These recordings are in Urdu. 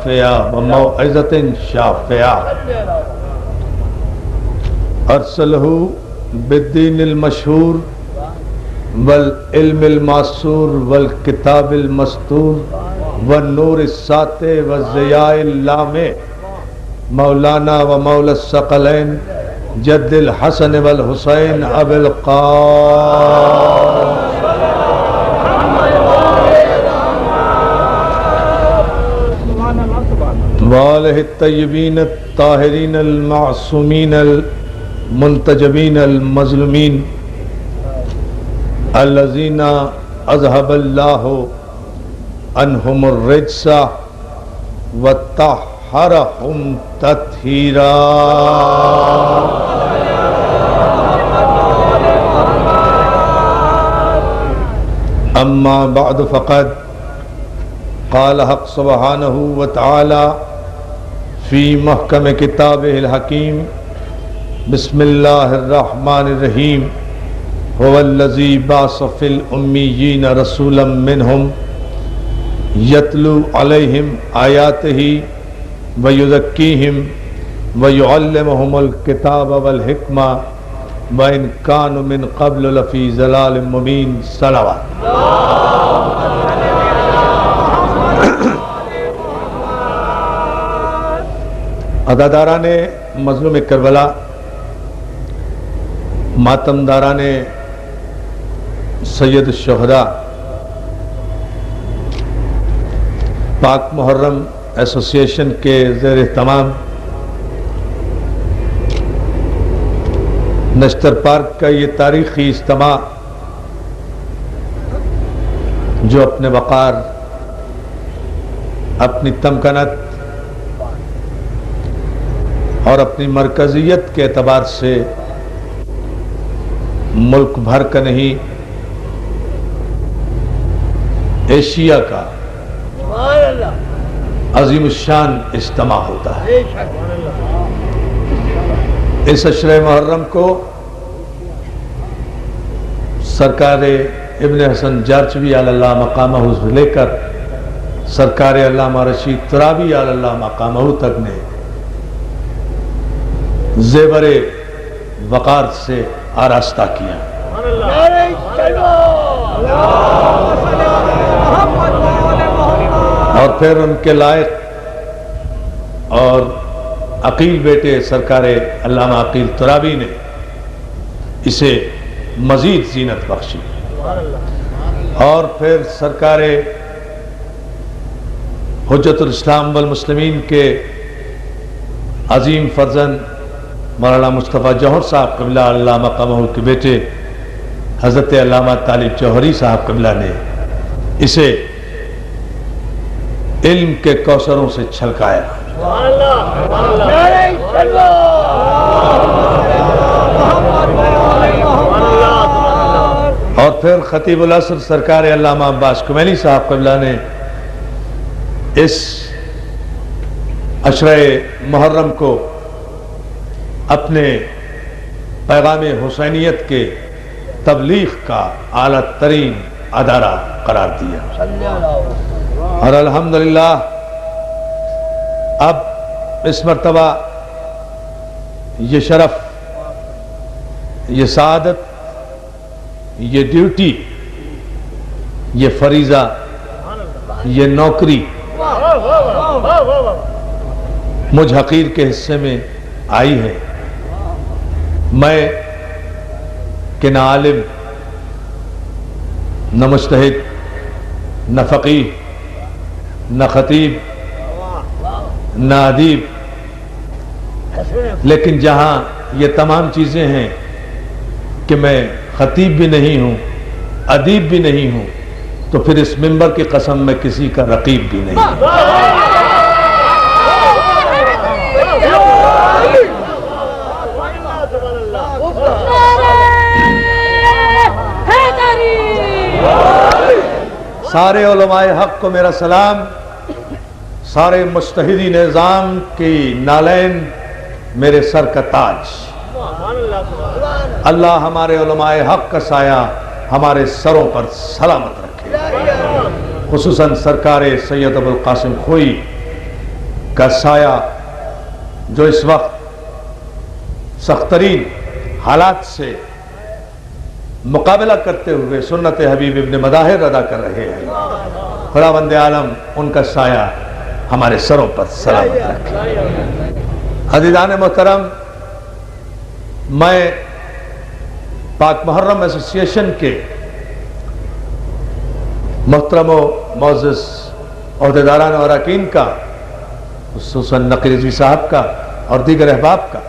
شافعہ وموعظۃ شافعہ ارسلہ بالدین المشہور والعلم المعصور والکتاب المستور والنور الساطع والضیاء اللامع مولانا و مولا الثقلین جد الحسن والحسین ابی القاسم وآلہ الطیبین الطاہرین المعصومین المنتجبین المظلومین الذین اذهب اللہ عنہم الرجس وطہرہم تطہیرا اما بعد فقد قال حق سبحانہ وتعالی فی محکم کتابہ الحکیم بسم اللہ الرحمن الرحیم هو الذی بعث فی الامیین رسولا منہم یتلو علیہم آیاتہ ویزکیہم ویعلمہم الکتاب والحکمہ وإن كانوا من قبل لفی ضلال مبین صلوات عزاداران مظلوم کربلا، ماتمداران سید الشہداء، پاک محرم ایسوسی ایشن کے زیر اہتمام نشتر پارک کا یہ تاریخی اجتماع جو اپنے وقار، اپنی تمکنت اور اپنی مرکزیت کے اعتبار سے ملک بھر کا نہیں، ایشیا کا عظیم الشان اجتماع ہوتا ہے۔ اس عشرہ محرم کو سرکار ابن حسن جارچوی علی اللہ مقامہ سے لے کر سرکار علامہ رشید ترابی علی اللہ مقامہ تک نے زیور وقار سے آراستہ کیا۔ اور پھر ان کے لائق اور عقیل بیٹے سرکار علامہ عقیل ترابی نے اسے مزید زینت بخشی، اور پھر سرکار حجت الاسلام والمسلمین کے عظیم فرزند مولانا مصطفیٰ جوہر صاحب قبلہ اللہ مقامہ کے بیٹے حضرت علامہ طالب جوہری صاحب قبلہ نے اسے علم کے کوثروں سے چھلکایا۔ اور پھر خطیب العصر سرکار علامہ عباس کمیلی صاحب قبلہ نے اس عشرہ محرم کو اپنے پیغام حسینیت کے تبلیغ کا اعلیٰ ترین ادارہ قرار دیا، اور الحمدللہ اب اس مرتبہ یہ شرف، یہ سعادت، یہ ڈیوٹی، یہ فریضہ، یہ نوکری مجھ حقیر کے حصے میں آئی ہے۔ میں کہ نہ عالم، نہ مجتہد، نہ فقیہ، نہ خطیب، نہ ادیب، لیکن جہاں یہ تمام چیزیں ہیں کہ میں خطیب بھی نہیں ہوں، ادیب بھی نہیں ہوں، تو پھر اس منبر کی قسم میں کسی کا رقیب بھی نہیں ہوں۔ سارے علماء حق کو میرا سلام، سارے مجتہدی نظام کی نالین میرے سر کا تاج۔ اللہ ہمارے علماء حق کا سایہ ہمارے سروں پر سلامت رکھے، خصوصاً سرکار سید ابوالقاسم خوئی کا سایہ جو اس وقت سخت ترین حالات سے مقابلہ کرتے ہوئے سنت حبیب ابن مظاہر ادا کر رہے ہیں، خداوند عالم ان کا سایہ ہمارے سروں پر سلامت رکھے۔ عزیزان محترم، میں پاک محرم ایسوسی ایشن کے محترم و معزز عہدیداران اور اراکین کا، خصوصاً نقی رضوی صاحب کا اور دیگر احباب کا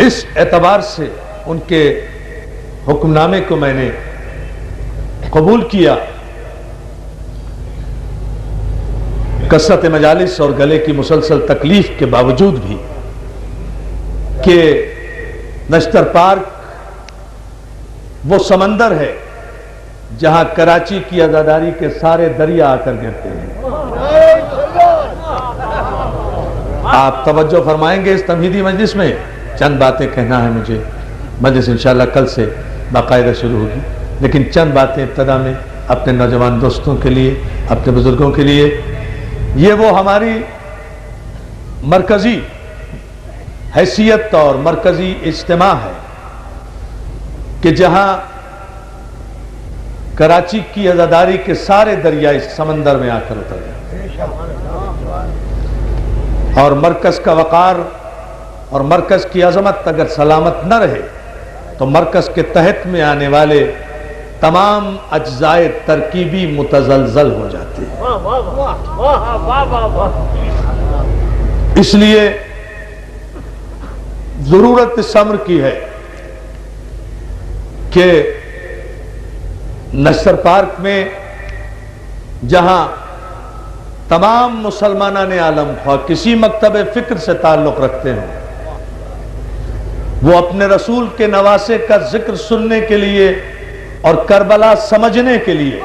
اس اعتبار سے ان کے حکم نامے کو میں نے قبول کیا، کثرت مجالس اور گلے کی مسلسل تکلیف کے باوجود بھی، کہ نشتر پارک وہ سمندر ہے جہاں کراچی کی آزاداری کے سارے دریا آ کر گرتے ہیں۔ آپ توجہ فرمائیں گے اس تمہیدی مجلس میں؟ چند باتیں کہنا ہے مجھے، مجلس انشاءاللہ کل سے باقاعدہ شروع ہوگی، لیکن چند باتیں ابتدا میں اپنے نوجوان دوستوں کے لیے، اپنے بزرگوں کے لیے۔ یہ وہ ہماری مرکزی حیثیت اور مرکزی اجتماع ہے کہ جہاں کراچی کی آزاداری کے سارے دریا اس سمندر میں آ کر اتر گئے، اور مرکز کا وقار اور مرکز کی عظمت اگر سلامت نہ رہے تو مرکز کے تحت میں آنے والے تمام اجزائے ترکیبی متزلزل ہو جاتے ہیں۔ اس لیے ضرورت اس امر کی ہے کہ نشتر پارک میں جہاں تمام مسلمانان عالم خواہ کسی مکتب فکر سے تعلق رکھتے ہیں، وہ اپنے رسول کے نواسے کا ذکر سننے کے لیے اور کربلا سمجھنے کے لیے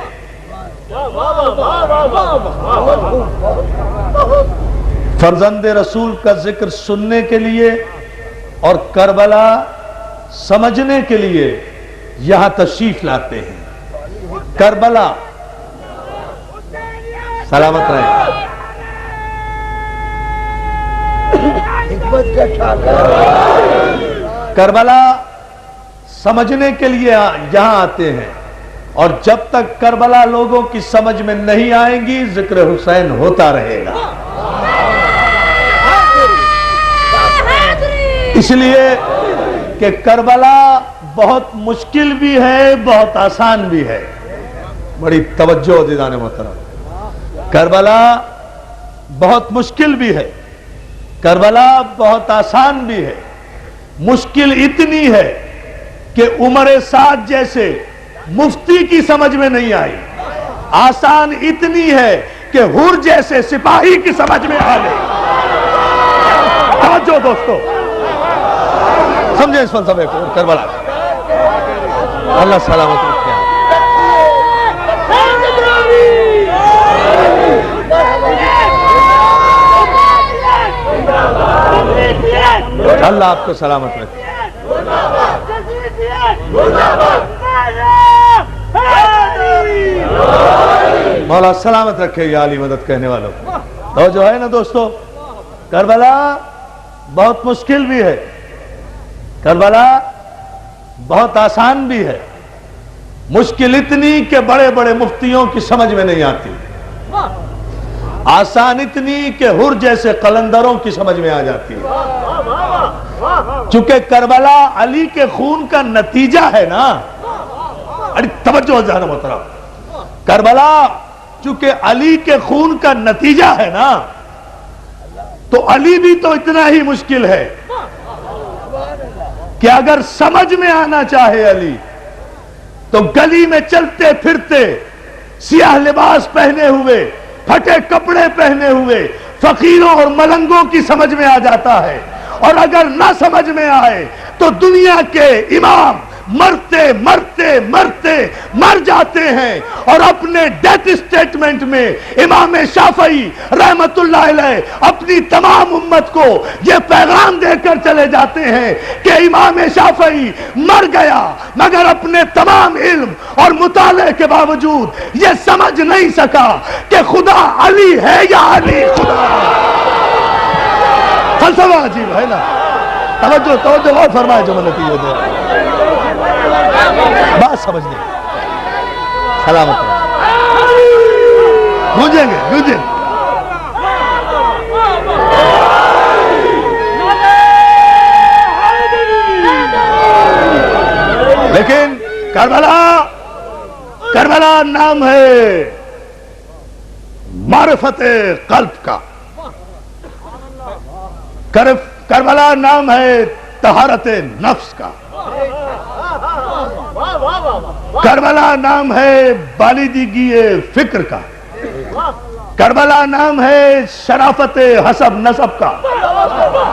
فرزند رسول کا ذکر سننے کے لیے اور کربلا سمجھنے کے لیے یہاں تشریف لاتے ہیں۔ کربلا سلامت رہے، کربلا سمجھنے کے لیے یہاں آتے ہیں، اور جب تک کربلا لوگوں کی سمجھ میں نہیں آئیں گی ذکر حسین ہوتا رہے گا۔ اس لیے کہ کربلا بہت مشکل بھی ہے، بہت آسان بھی ہے۔ بڑی توجہ عزیزان محترم، کربلا بہت مشکل بھی ہے، کربلا بہت آسان بھی ہے۔ مشکل اتنی ہے کہ عمر سعد جیسے مفتی کی سمجھ میں نہیں آئی، آسان اتنی ہے کہ حر جیسے سپاہی کی سمجھ میں آ گئی۔ توجہ دوستو، سمجھیں اس فلسفے کو، کربلا اللہ سلامت رکھے۔ اللہ آپ کو سلامت رکھے۔ مولا سلامت رکھے یا علی مدد کہنے والوں تو جو ہے نا دوستو، کربلا بہت مشکل بھی ہے، کربلا بہت آسان بھی ہے۔ مشکل اتنی کہ بڑے بڑے مفتیوں کی سمجھ میں نہیں آتی، آسان اتنی کہ حر جیسے قلندروں کی سمجھ میں آ جاتی ہے۔ چونکہ کربلا علی کے خون کا نتیجہ ہے نا، توجہ ذہن محترم، کربلا چونکہ علی کے خون کا نتیجہ ہے نا، تو علی بھی تو اتنا ہی مشکل ہے کہ اگر سمجھ میں آنا چاہے علی تو گلی میں چلتے پھرتے سیاہ لباس پہنے ہوئے، پھٹے کپڑے پہنے ہوئے فقیروں اور ملنگوں کی سمجھ میں آ جاتا ہے، اور اگر نہ سمجھ میں آئے تو دنیا کے امام مرتے مرتے مرتے مر جاتے ہیں، اور اپنے ڈیتھ اسٹیٹمنٹ میں امام شافعی رحمت اللہ علیہ اپنی تمام امت کو یہ پیغام دے کر چلے جاتے ہیں کہ امام شافعی مر گیا مگر اپنے تمام علم اور مطالعے کے باوجود یہ سمجھ نہیں سکا کہ خدا علی ہے یا علی خدا ہے۔ فلسفہ عجیب ہے نا، توجہ غور فرمائے جو میں نتیجے دے بات سمجھ لیں، سلامت گونجیں گے گونجیں گے۔ لیکن کربلا نام ہے معرفت قلب کا، کربلا نام ہے طہارت نفس کا، کربلا نام ہے بالیدگی فکر کا، کربلا نام ہے شرافت حسب نسب کا۔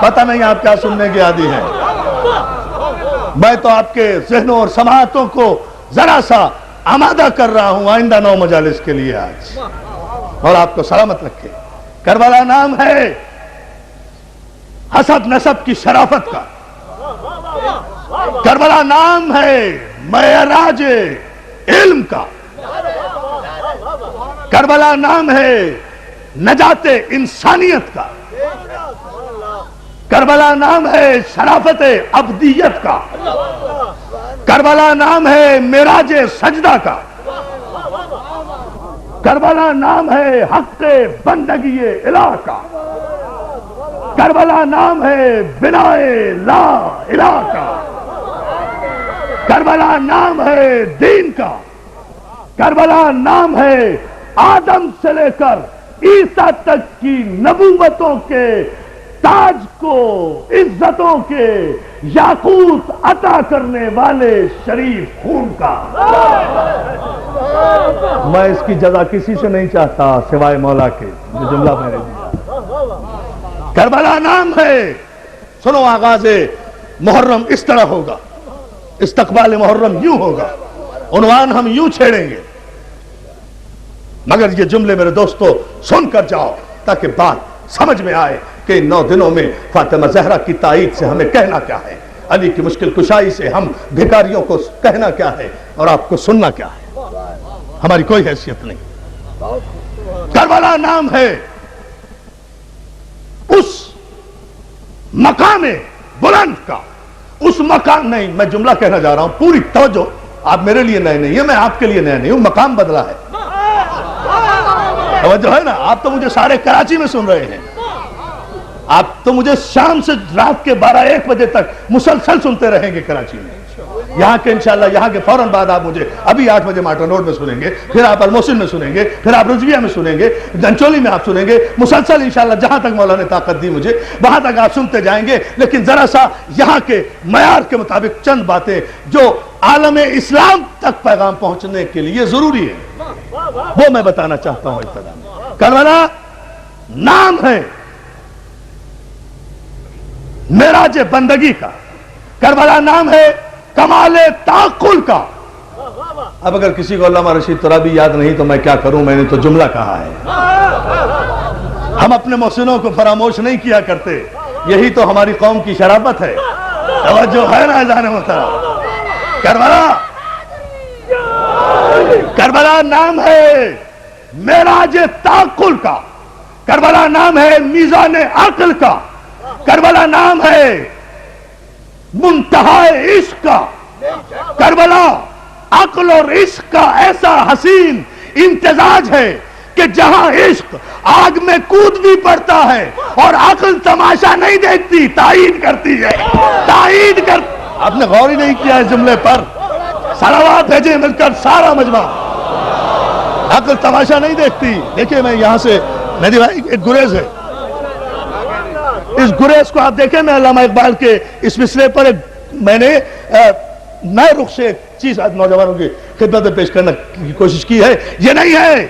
پتہ نہیں آپ کیا سننے کے عادی ہیں، میں تو آپ کے ذہنوں اور سماعتوں کو ذرا سا آمادہ کر رہا ہوں آئندہ 9 مجالس کے لیے آج، اور آپ کو سلامت رکھے۔ کربلا نام ہے حسب نسب کی شرافت کا، کربلا نام ہے معراج علم کا، کربلا نام ہے نجات انسانیت کا، کربلا نام ہے شرافت ابدیت کا، کربلا نام ہے معراج سجدہ کا، کربلا نام ہے حق بندگی الہ کا، کربلا نام ہے بنائے لا الہ کا، کربلا نام ہے دین کا، کربلا نام ہے آدم سے لے کر عیسیٰ تک کی نبوتوں کے تاج کو عزتوں کے یاقوت عطا کرنے والے شریف خون کا۔ میں اس کی جزا کسی سے نہیں چاہتا سوائے مولا کے، جو جملہ میں نے دیا۔ کربلا نام ہے، سنو آغاز محرم اس طرح ہوگا، استقبال محرم یوں ہوگا، عنوان ہم یوں چھیڑیں گے، مگر یہ جملے میرے دوستو سن کر جاؤ تاکہ بات سمجھ میں آئے کہ ان 9 دنوں میں فاطمہ زہرا کی تائید سے ہمیں کہنا کیا ہے، علی کی مشکل کشائی سے ہم بھکاریوں کو کہنا کیا ہے، اور آپ کو سننا کیا ہے۔ ہماری کوئی حیثیت نہیں۔ کربلا نام ہے اس مقام بلند کا، اس مقام نہیں، میں جملہ کہنا جا رہا ہوں، پوری توجہ، آپ میرے لیے نئے نہیں ہے، میں آپ کے لیے نیا نہیں ہوں، مقام بدلا ہے، توجہ ہے نا۔ آپ تو مجھے ساڑھے کراچی میں سن رہے ہیں، آپ تو مجھے شام سے رات کے 12-1 بجے تک مسلسل سنتے رہیں گے کراچی میں، یہاں کے انشاءاللہ یہاں کے فوراً بعد آپ مجھے ابھی 8 بجے ماٹر روڈ میں سنیں گے، پھر آپ الموسن میں سنیں گے، پھر آپ رضویہ میں سنیں گے، جنچولی میں آپ سنیں گے، مسلسل انشاءاللہ جہاں تک مولا نے طاقت دی مجھے وہاں تک آپ سنتے جائیں گے۔ لیکن ذرا سا یہاں کے معیار کے مطابق چند باتیں جو عالم اسلام تک پیغام پہنچنے کے لیے ضروری ہے وہ میں بتانا چاہتا ہوں ابتدا میں۔ کربلا نام ہے معراج بندگی کا، کربلا نام ہے کمال تعقل کا۔ اب اگر کسی کو علامہ رشید ترابی یاد نہیں تو میں کیا کروں، میں نے تو جملہ کہا ہے۔ ہم اپنے محسنوں کو فراموش نہیں کیا کرتے، یہی تو ہماری قوم کی شرافت ہے۔ توجہ ہے نا اذان محترم۔ کربلا نام ہے معراج تعقل کا، کربلا نام ہے میزان عقل کا، کربلا نام ہے منتہا عشق کا، کربلا عقل اور عشق کا ایسا حسین امتزاج ہے کہ جہاں عشق آگ میں کود بھی پڑتا ہے اور عقل تماشا نہیں دیکھتی، تائید کرتی ہے، تائید کر۔ آپ نے غور ہی نہیں کیا اس جملے پر، صلوات بھیجے مل کر سارا مجمع، عقل تماشا نہیں دیکھتی۔ دیکھیں میں یہاں سے مہدی بھائی ایک گریز ہے، اس گریز کو آپ دیکھیں، میں علامہ اقبال کے اس مصرے پر میں نے نئے رخ سے ایک چیز نوجوانوں کی خدمت میں پیش کرنے کی کوشش کی ہے۔ یہ نہیں ہے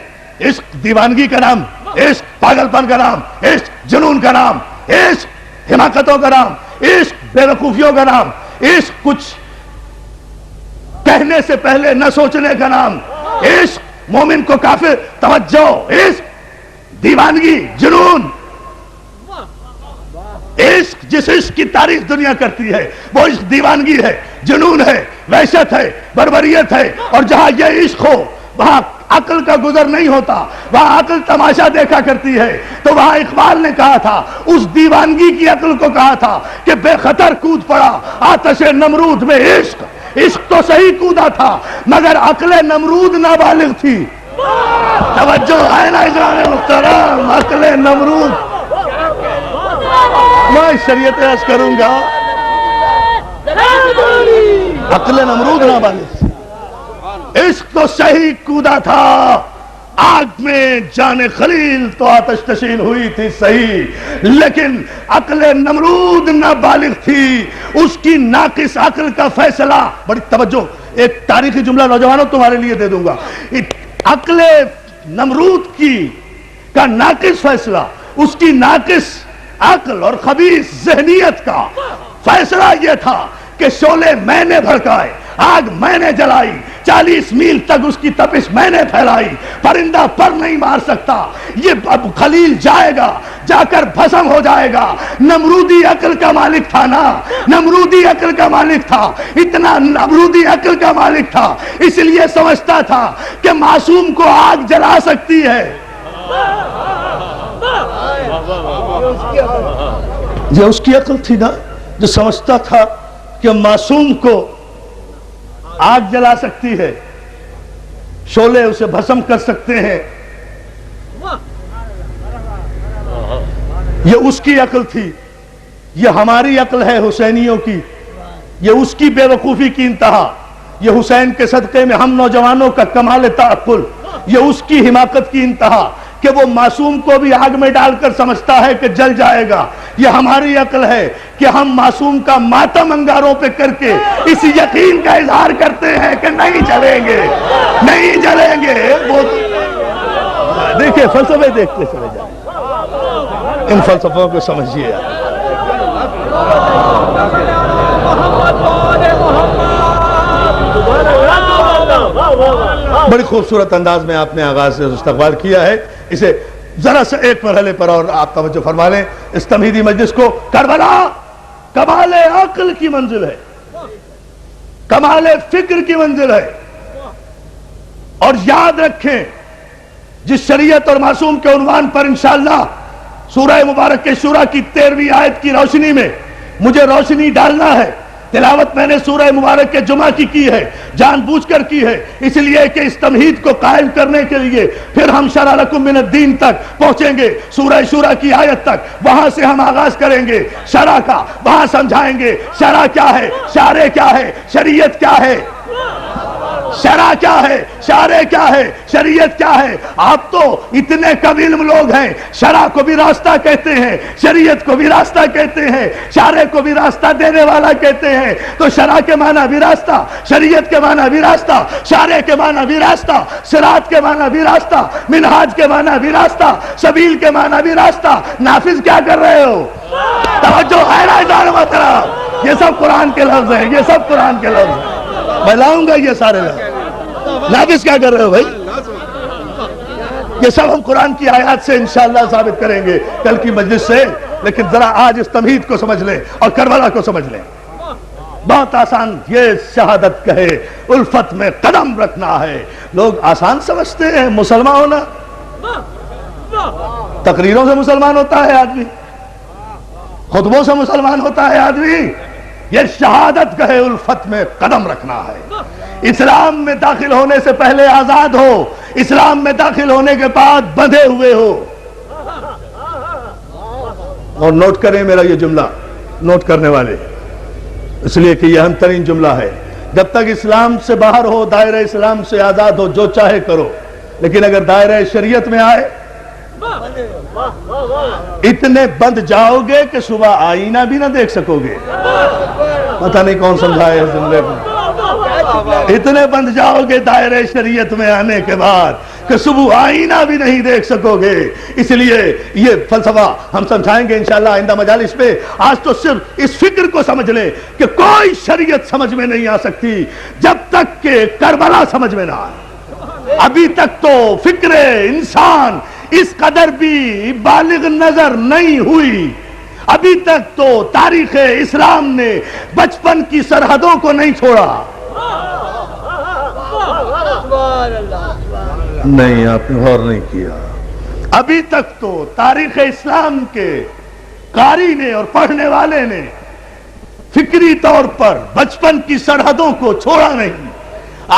عشق دیوانگی کا نام، عشق پاگل پن کا نام، عشق جنون کا نام، عشق حماقتوں کا نام، عشق بے وقوفیوں کا نام، عشق کچھ کہنے سے پہلے نہ سوچنے کا نام عشق مومن کو کافر. توجہ، عشق، دیوانگی، جنون. عشق، جس عشق کی تعریف دنیا کرتی ہے وہ عشق دیوانگی ہے، جنون ہے، وحشت ہے، بربریت ہے. اور جہاں یہ عشق ہو وہاں عقل کا گزر نہیں ہوتا، وہاں عقل تماشا دیکھا کرتی ہے. تو وہاں اقبال نے کہا تھا، اس دیوانگی کی عقل کو کہا تھا کہ بے خطر کود پڑا آتش نمرود میں عشق. عشق تو صحیح کودا تھا مگر عقل نمرود نابالغ تھی. توجہ ہے نا اجرام محترم، عقل نمرود. میں شریعت عرض کروں گا، عقل نمرود نابالغ تھی. عشق تو صحیح کودا تھا، آگ میں جان خلیل تو آتش تشین ہوئی تھی صحیح، لیکن عقل نمرود نابالغ تھی. اس کی ناقص عقل کا فیصلہ، بڑی توجہ، ایک تاریخی جملہ نوجوانوں تمہارے لیے دے دوں گا. عقل نمرود کا ناقص فیصلہ، اس کی ناقص عقل اور خبیث ذہنیت کا فیصلہ یہ تھا کہ شعلے میں نے بھڑکائے، آگ میں نے جلائی، 40 میل تک اس کی تپش میں نے پھیلائی، پرندہ پر نہیں مار سکتا. یہ اب خلیل جائے گا، جا کر بھسم ہو جائے گا. نمرودی عقل کا مالک تھا نا، نمرودی عقل کا مالک تھا، اتنا نمرودی عقل کا مالک تھا، اس لیے سمجھتا تھا کہ معصوم کو آگ جلا سکتی ہے. یہ اس کی عقل تھی نا، جو سمجھتا تھا کہ معصوم کو آگ جلا سکتی ہے، شعلے اسے بھسم کر سکتے ہیں. یہ اس کی عقل تھی. یہ ہماری عقل ہے حسینیوں کی، یہ اس کی بے وقوفی کی انتہا. یہ حسین کے صدقے میں ہم نوجوانوں کا کمال تعقل، یہ اس کی حماقت کی انتہا کہ وہ معصوم کو بھی آگ میں ڈال کر سمجھتا ہے کہ جل جائے گا. یہ ہماری عقل ہے کہ ہم معصوم کا ماتم انگاروں پہ کر کے اس یقین کا اظہار کرتے ہیں کہ نہیں جلیں گے، نہیں جلیں گے. وہ دیکھیں فلسفے دیکھتے چلے جائیں، ان فلسفوں کو سمجھیے. بڑی خوبصورت انداز میں آپ نے آغاز سے استقبال کیا ہے. اسے ذرا سے ایک مرحلے پر اور آپ توجہ فرما لیں. اس تمہیدی مجلس کو کربلا کمال عقل کی منزل ہے، کمال فکر کی منزل ہے. اور یاد رکھیں، جس شریعت اور معصوم کے عنوان پر انشاءاللہ سورہ مبارک کے شورا کی 13ویں آیت کی روشنی میں مجھے روشنی ڈالنا ہے. تلاوت میں نے سورہ مبارک کے جمعہ کی ہے، جان بوجھ کر کی ہے، اس لیے کہ اس تمہید کو قائم کرنے کے لیے پھر ہم شرع لکم من الدین تک پہنچیں گے، سورہ شورا کی آیت تک. وہاں سے ہم آغاز کریں گے شرع کا، وہاں سمجھائیں گے شرع کیا ہے، شارع کیا ہے، شریعت کیا ہے، شرع کیا ہے، شارع کیا ہے، شریعت کیا ہے. آپ تو اتنے کم علم لوگ ہیں، شرع کو بھی راستہ کہتے ہیں، شریعت کو بھی راستہ کہتے ہیں، شارع کو بھی راستہ دینے والا کہتے ہیں. تو شرع کے معنی بھی راستہ، شریعت کے معنی بھی راستہ، شارع کے معنی بھی راستہ، صراط کے معنی بھی راستہ، منہاج کے معنی بھی راستہ، سبیل کے معنی بھی راستہ. نافذ کیا کر رہے ہو؟ توجہ ہے نا جان محترم، یہ سب قرآن کے لفظ ہیں، یہ سب قرآن کے لفظ ہیں. میں لاؤں گا یہ سارے لفظ. نافذ کیا کر رہے ہو بھائی؟ یہ سب ہم قرآن کی آیات سے انشاءاللہ ثابت کریں گے کل کی مجلس سے. لیکن ذرا آج اس تمہید کو سمجھ لیں اور کربلا کو سمجھ لیں. بہت آسان یہ شہادت کہے الفت میں قدم رکھنا ہے. لوگ آسان سمجھتے ہیں مسلمان ہونا. تقریروں سے مسلمان ہوتا ہے آدمی، خطبوں سے مسلمان ہوتا ہے آدمی. یہ شہادت کہے الفت میں قدم رکھنا ہے. اسلام میں داخل ہونے سے پہلے آزاد ہو، اسلام میں داخل ہونے کے بعد بندھے ہوئے ہو. اور نوٹ کریں میرا یہ جملہ، نوٹ کرنے والے، اس لیے کہ یہ اہم ترین جملہ ہے. جب تک اسلام سے باہر ہو، دائرہ اسلام سے آزاد ہو، جو چاہے کرو. لیکن اگر دائرہ شریعت میں آئے اتنے بند جاؤ گے کہ صبح آئینہ بھی نہ دیکھ سکو گے. پتہ نہیں کون سمجھائے اس جملے کو. اتنے بند جاؤ گے دائرہ شریعت میں آنے کے بعد کہ صبح آئینہ بھی نہیں دیکھ سکو گے. اس لیے یہ فلسفہ ہم سمجھائیں گے انشاءاللہ آئندہ مجالس پہ. آج تو صرف اس فکر کو سمجھ لیں کہ کوئی شریعت سمجھ میں نہیں آ سکتی جب تک کہ کربلا سمجھ میں نہ آئے. ابھی تک تو فکر انسان اس قدر بھی بالغ نظر نہیں ہوئی. ابھی تک تو تاریخ اسلام نے بچپن کی سرحدوں کو نہیں چھوڑا. نہیں، آپ نے غور نہیں کیا. ابھی تک تو تاریخ اسلام کے قاری نے اور پڑھنے والے نے فکری طور پر بچپن کی سرحدوں کو چھوڑا نہیں،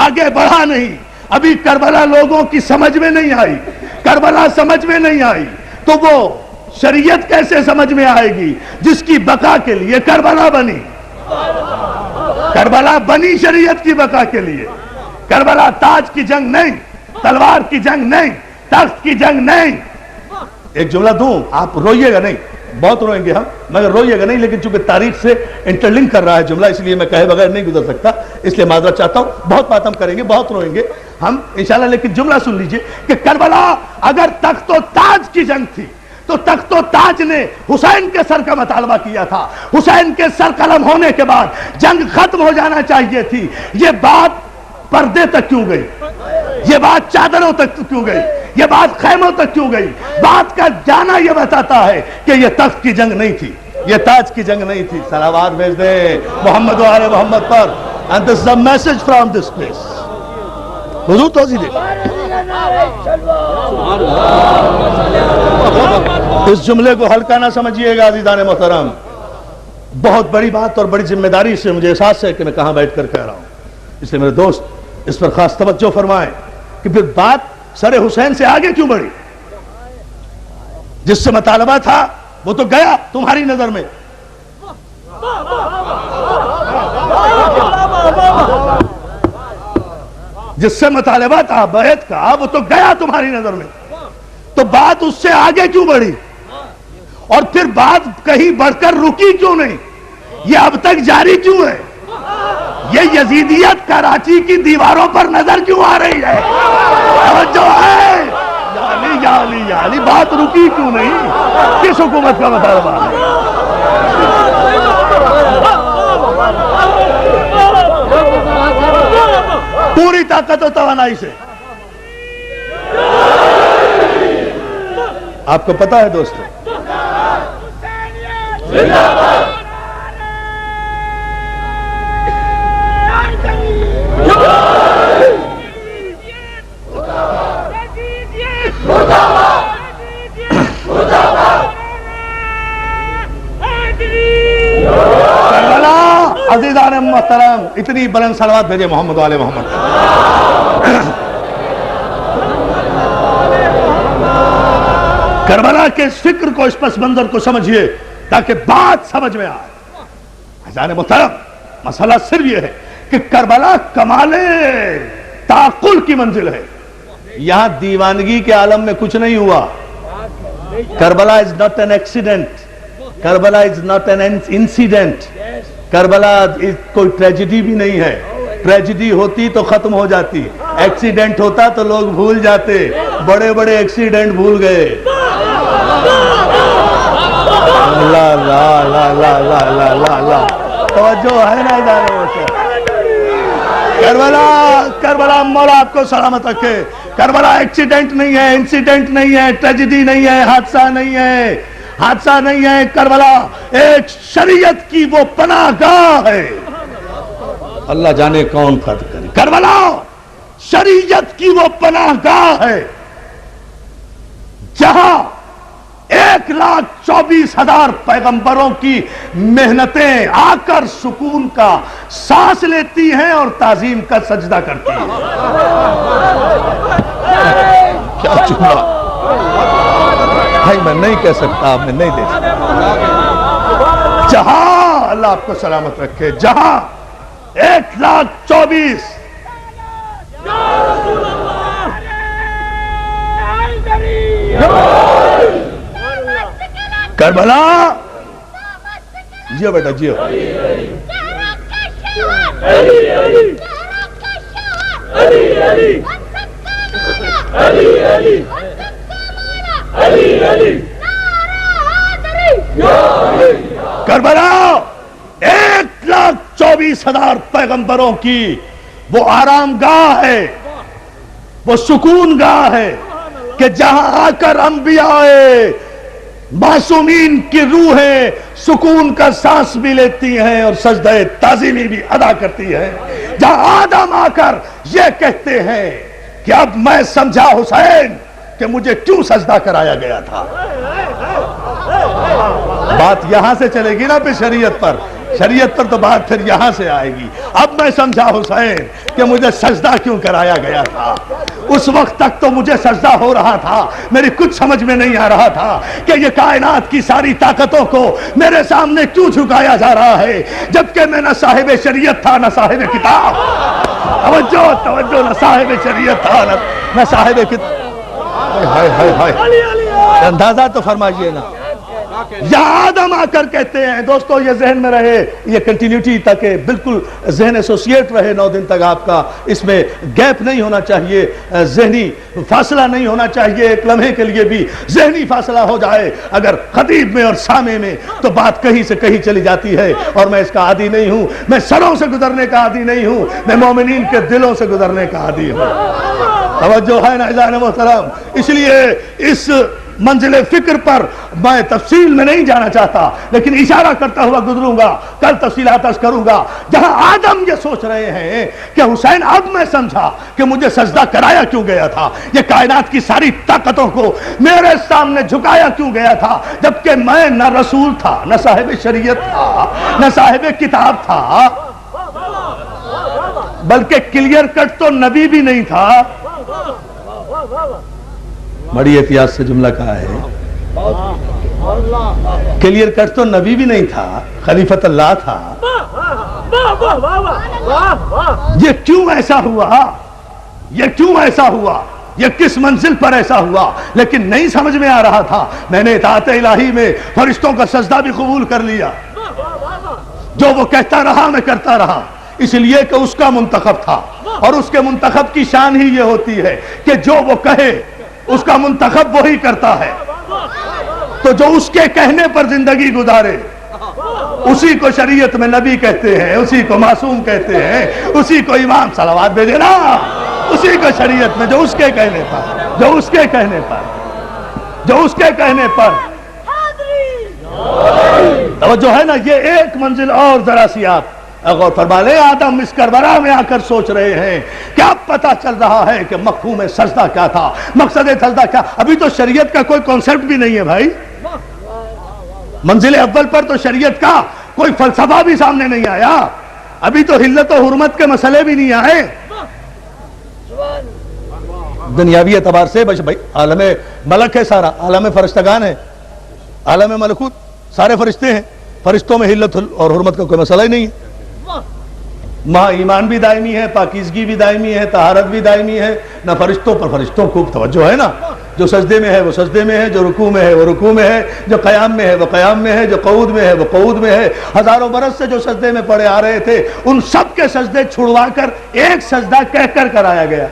آگے بڑھا نہیں. ابھی کربلا لوگوں کی سمجھ میں نہیں آئی. کربلا سمجھ میں نہیں آئی تو وہ شریعت کیسے سمجھ میں آئے گی جس کی بقا کے لیے کربلا بنی. کربلا بنی شریعت کی بقا کے لیے. کربلا تاج کی جنگ نہیں، تلوار کی جنگ نہیں، تخت کی جنگ نہیں. ایک جملہ دوں، آپ روئیے گا نہیں، بہت روئیں گے ہم، مگر روئیے گا نہیں. لیکن چونکہ تاریخ سے انٹرلنک کر رہا ہے جملہ، اس لیے میں کہے بغیر نہیں گزر سکتا، اس لیے معذرت چاہتا ہوں. بہت بات ہم کریں گے، بہت روئیں گے ہم انشاءاللہ. لیکن جملہ سن لیجئے کہ کربلا اگر تخت و تاج کی جنگ تھی تو تخت و تاج نے حسین کے سر کا مطالبہ کیا تھا. حسین کے سر قلم ہونے کے بعد جنگ ختم ہو جانا چاہیے تھی. یہ بات پردے تک کیوں گئی؟ یہ بات چادروں تک کیوں گئی؟ یہ بات خیموں تک کیوں گئی؟ بات کا جانا یہ بتاتا ہے کہ یہ تخت کی جنگ نہیں تھی، یہ تاج کی جنگ نہیں تھی. صلوات بھیج دیں محمد و آل محمد پر. And this is a message from this place. حضور توضیح دے. اس جملے کو ہلکا نہ سمجھیے گا عزیزان محترم. بہت بڑی بات اور بڑی ذمہ داری سے مجھے احساس ہے کہ میں کہاں بیٹھ کر کہہ رہا ہوں. اس لیے میرے دوست اس پر خاص توجہ فرمائیں کہ پھر بات سر حسین سے آگے کیوں بڑھی؟ جس سے مطالبہ تھا وہ تو گیا تمہاری نظر میں. جس سے مطالبہ تھا بیعت کا وہ تو گیا تمہاری نظر میں. تو بات اس سے آگے کیوں بڑھی؟ اور پھر بات کہیں بڑھ کر رکی کیوں نہیں؟ یہ اب تک جاری کیوں ہے؟ یہ یزیدیت کراچی کی دیواروں پر نظر کیوں آ رہی ہے؟ توجہ ہے؟ یا علی بات رکی کیوں نہیں؟ کس حکومت کا مطالبہ ہے؟ پوری طاقت و توانائی سے. آپ کو پتا ہے دوستو، عزیزان محترم اتنی بلند صلوات بھیجے محمد و آل محمد. کربلا کے اس فکر کو، اس پس منظر کو سمجھیے تاکہ بات سمجھ میں آئے. عزیزان محترم مسئلہ صرف یہ ہے کہ کربلا کمال تعقل کی منزل ہے. یہاں دیوانگی کے عالم میں کچھ نہیں ہوا. Karbala is not an accident, Karbala is not an incident. Karbala کوئی ٹریجڈی بھی نہیں ہے. ٹریجڈی ہوتی تو ختم ہو جاتی، ایکسیڈنٹ ہوتا تو لوگ بھول جاتے. بڑے بڑے ایکسیڈنٹ بھول گئے. لا لا لا لا لا لا لا لا توجہ ہے نا ادارے. کربلا مولا آپ کو سلامت رکھے. کربلا ایکسیڈنٹ نہیں ہے، انسیڈنٹ نہیں ہے، ٹریجڈی نہیں ہے، حادثہ نہیں ہے، حادثہ نہیں ہے. کربلا ایک شریعت کی وہ پناہ گاہ ہے. اللہ جانے کون فتح کرے. کربلا شریعت کی وہ پناہ گاہ ہے جہاں 1,24,000 پیغمبروں کی محنتیں آ کر سکون کا سانس لیتی ہیں اور تعظیم کا سجدہ کرتی ہیں. کیا جملہ بھائی، میں نہیں کہہ سکتا، میں نہیں دے سکتا. جہاں اللہ آپ کو سلامت رکھے، جہاں 1,24,000 کربلا جیو بیٹا جیو. کربلا 1,24,000 پیغمبروں کی وہ آرام گاہ ہے، وہ سکون گاہ ہے کہ جہاں آ کر انبیاء معصومین کی روحیں سکون کا سانس بھی لیتی ہیں اور سجدہ تعظیمی بھی ادا کرتی ہیں، جہاں آدم آ کر یہ کہتے ہیں کہ اب میں سمجھا حسین کہ مجھے کیوں سجدہ کرایا گیا تھا۔ بات یہاں سے چلے گی نا پھر شریعت پر، شریعت پر تو بات پھر یہاں سے آئے گی۔ اب میں سمجھا حسین کہ مجھے سجدہ کیوں کرایا گیا تھا۔ اس وقت تک تو مجھے سجدہ ہو رہا تھا، میری کچھ سمجھ میں نہیں آ رہا تھا کہ یہ کائنات کی ساری طاقتوں کو میرے سامنے کیوں جھکایا جا رہا ہے، جبکہ میں نہ صاحب شریعت تھا نہ صاحب کتاب۔ توجہ توجہ، نہ صاحب شریعت تھا نہ صاحب کتاب۔ اندازہ تو فرمائیے نا، یہاں آدم آ کر کہتے ہیں، دوستو یہ ذہن میں رہے، یہ کنٹینیوٹی تک بالکل ذہن ایسوسیٹ رہے 9 دن تک آپ کا، اس میں گیپ نہیں ہونا چاہیے، ذہنی فاصلہ نہیں ہونا چاہیے، ایک لمحے کے لیے بھی ذہنی فاصلہ ہو جائے اگر خطیب میں اور سامع میں تو بات کہیں سے کہیں چلی جاتی ہے، اور میں اس کا عادی نہیں ہوں، میں سروں سے گزرنے کا عادی نہیں ہوں، میں مومنین کے دلوں سے گزرنے کا عادی ہوں۔ توجہ ہے نا عزیزان محترم، اس لیے اس منزل فکر پر میں تفصیل میں نہیں جانا چاہتا، لیکن اشارہ کرتا ہوا گزروں گا، کل تفصیلات عرض کروں گا۔ جہاں آدم یہ سوچ رہے ہیں کہ حسین اب میں سمجھا کہ مجھے سجدہ کرایا کیوں گیا تھا، یہ کائنات کی ساری طاقتوں کو میرے سامنے جھکایا کیوں گیا تھا، جبکہ میں نہ رسول تھا نہ صاحب شریعت تھا نہ صاحب کتاب تھا، بلکہ کلیئر کٹ تو نبی بھی نہیں تھا۔ بڑی احتیاط سے جملہ کہا ہے، کلیئر کٹ تو نبی بھی نہیں تھا، خلیفۃ اللہ تھا۔ یہ کیوں ایسا ہوا، یہ کیوں ایسا ہوا، یہ کس منزل پر ایسا ہوا، لیکن نہیں سمجھ میں آ رہا تھا۔ میں نے اطاعت الہی میں فرشتوں کا سجدہ بھی قبول کر لیا، جو وہ کہتا رہا میں کرتا رہا، اس لیے کہ اس کا منتخب تھا، اور اس کے منتخب کی شان ہی یہ ہوتی ہے کہ جو وہ کہے اس کا منتخب وہی کرتا ہے، تو جو اس کے کہنے پر زندگی گزارے اسی کو شریعت میں نبی کہتے ہیں، اسی کو معصوم کہتے ہیں، اسی کو امام صلوات بھیجے نا، اسی کو شریعت میں جو اس کے کہنے پر، جو اس کے کہنے پر، جو اس کے کہنے پر۔ توجہ ہے نا، یہ ایک منزل اور ذرا سی آپ غور فرما لیں۔ آدم اس کربلا میں آ کر سوچ رہے ہیں کہ اب پتا چل رہا ہے کہ مفہوم سجدہ کیا تھا، مقصد سجدہ کیا۔ ابھی تو شریعت کا کوئی کانسیپٹ بھی نہیں ہے بھائی، منزل اول پر تو شریعت کا کوئی فلسفہ بھی سامنے نہیں آیا، ابھی تو حلت و حرمت کے مسئلے بھی نہیں آئے۔ دنیاوی اعتبار سے بھائی عالم ملک ہے، سارا عالم فرشتگان ہے، عالم ملکوت سارے فرشتے ہیں، فرشتوں میں حلت اور حرمت کا کوئی مسئلہ ہی نہیں ہے۔ وہاں ایمان بھی دائمی ہے، پاکیزگی بھی دائمی ہے، طہارت بھی دائمی ہے، نہ فرشتوں پر فرشتوں کو توجہ ہے نا، جو سجدے میں ہے وہ سجدے میں ہے، جو رکوع میں ہے وہ رکوع میں ہے، جو قیام میں ہے وہ قیام میں ہے، جو قعود میں ہے وہ قعود میں ہے۔ ہزاروں برس سے جو سجدے میں پڑے آ رہے تھے ان سب کے سجدے چھڑوا کر ایک سجدہ کہہ کر کرایا گیا،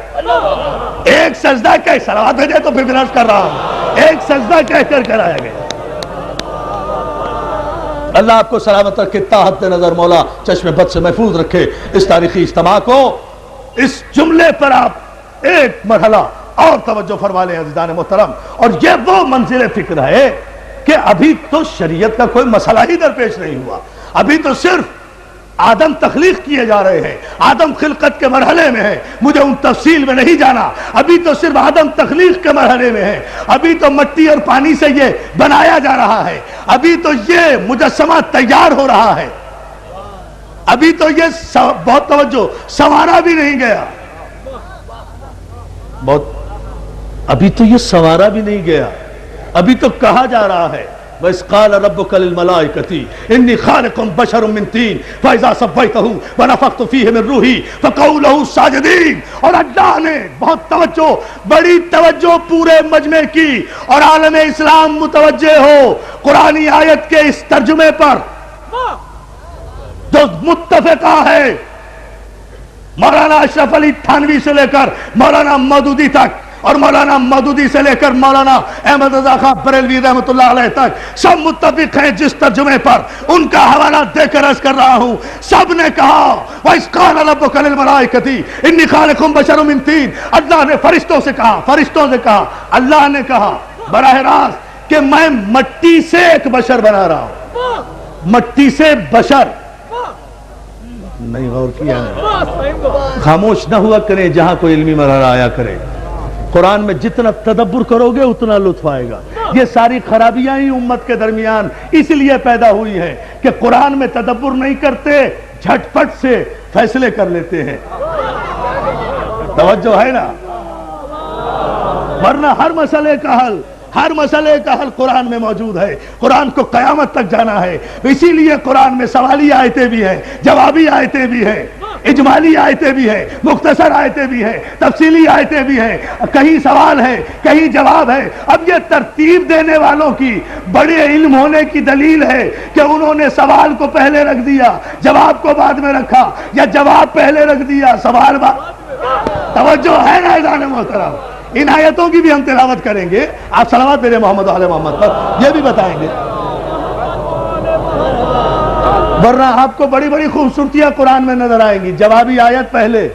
ایک سجدہ کہہ، صلوات بھیجے تو پھر عرض کر رہا ہوں، ایک سجدہ کہہ کر کرایا گیا۔ اللہ آپ کو سلامت رکھے، تاحت نظر مولا چشم بد سے محفوظ رکھے۔ اس تاریخی اجتماع کو، اس جملے پر آپ ایک مرحلہ اور توجہ فرما لیں عزیزان محترم، اور یہ وہ منزل فکر ہے کہ ابھی تو شریعت کا کوئی مسئلہ ہی درپیش نہیں ہوا، ابھی تو صرف آدم تخلیق کیے جا رہے ہیں، آدم خلقت کے مرحلے میں ہے، مجھے ان تفصیل میں نہیں جانا، ابھی تو صرف آدم تخلیق کے مرحلے میں ہے، ابھی تو مٹی اور پانی سے یہ بنایا جا رہا ہے، ابھی تو یہ مجسمہ تیار ہو رہا ہے، ابھی تو یہ بہت توجہ سنوارا بھی نہیں گیا، بہت ابھی تو یہ سنوارا بھی نہیں گیا، ابھی تو کہا جا رہا ہے وَإِذْ قَالَ رَبُّكَ لِلْمَلَائِكَةِ إِنِّي خَالِقٌ بَشَرٌ مِّن طِينٍ فَإِذَا سَوَّيْتُهُ وَنَفَخْتُ فِيهِ مِن رُّوحِي فَقَعُوا لَهُ سَاجِدِينَ۔ اور اللہ نے بہت توجہ، بڑی توجہ پورے مجمع کی، اور عالم اسلام متوجہ ہو قرآنی آیت کے اس ترجمے پر جو متفقہ ہے، مولانا اشرف علی تھانوی سے لے کر مولانا مودودی تک اور مولانا مودودی سے لے کر مولانا احمد رضا خان بریلوی رحمۃ اللہ علیہ تک سب متفق ہیں جس ترجمے پر ان کا حوالہ دے کر عرض کر رہا ہوں. سب نے کہا وَإِذْ قَالَ رَبُّكَ لِلْمَلَائِكَةِ إِنِّي خَالِقٌ بَشَرٌ مِّن طِينٍ. اللہ نے فرشتوں سے کہا اللہ نے کہا براہ راست کہ میں مٹی سے ایک بشر بنا رہا ہوں. مٹی سے بشر نہیں غور کیا نہیں. خاموش نہ ہوا کریں جہاں کوئی علمی مرحلہ آیا کرے. قرآن میں جتنا تدبر کرو گے اتنا لطف آئے گا. یہ ساری خرابیاں ہی امت کے درمیان اس لیے پیدا ہوئی ہیں کہ قرآن میں تدبر نہیں کرتے, جھٹ پٹ سے فیصلے کر لیتے ہیں. توجہ ہے نا؟ ورنہ ہر مسئلے کا حل قرآن میں موجود ہے. قرآن کو قیامت تک جانا ہے. اسی لیے قرآن میں سوالی آیتیں بھی ہیں, جوابی آیتیں بھی ہیں, اجمالی آیتیں بھی ہیں, مختصر آیتیں بھی ہیں, تفصیلی آیتیں بھی ہیں. کہیں سوال ہے, کہیں جواب ہے. اب یہ ترتیب دینے والوں کی بڑے علم ہونے کی دلیل ہے کہ انہوں نے سوال کو پہلے رکھ دیا, جواب کو بعد میں رکھا, یا جواب پہلے رکھ دیا, سوال بعد. توجہ ہے نا اذان محترم؟ ان آیتوں کی بھی ہم تلاوت کریں گے. آپ صلوات میرے محمد و آل محمد پر یہ بھی بتائیں گے. ورنہ آپ کو بڑی بڑی خوبصورتیاں قرآن میں نظر آئیں گی. جوابی آیت پہلے,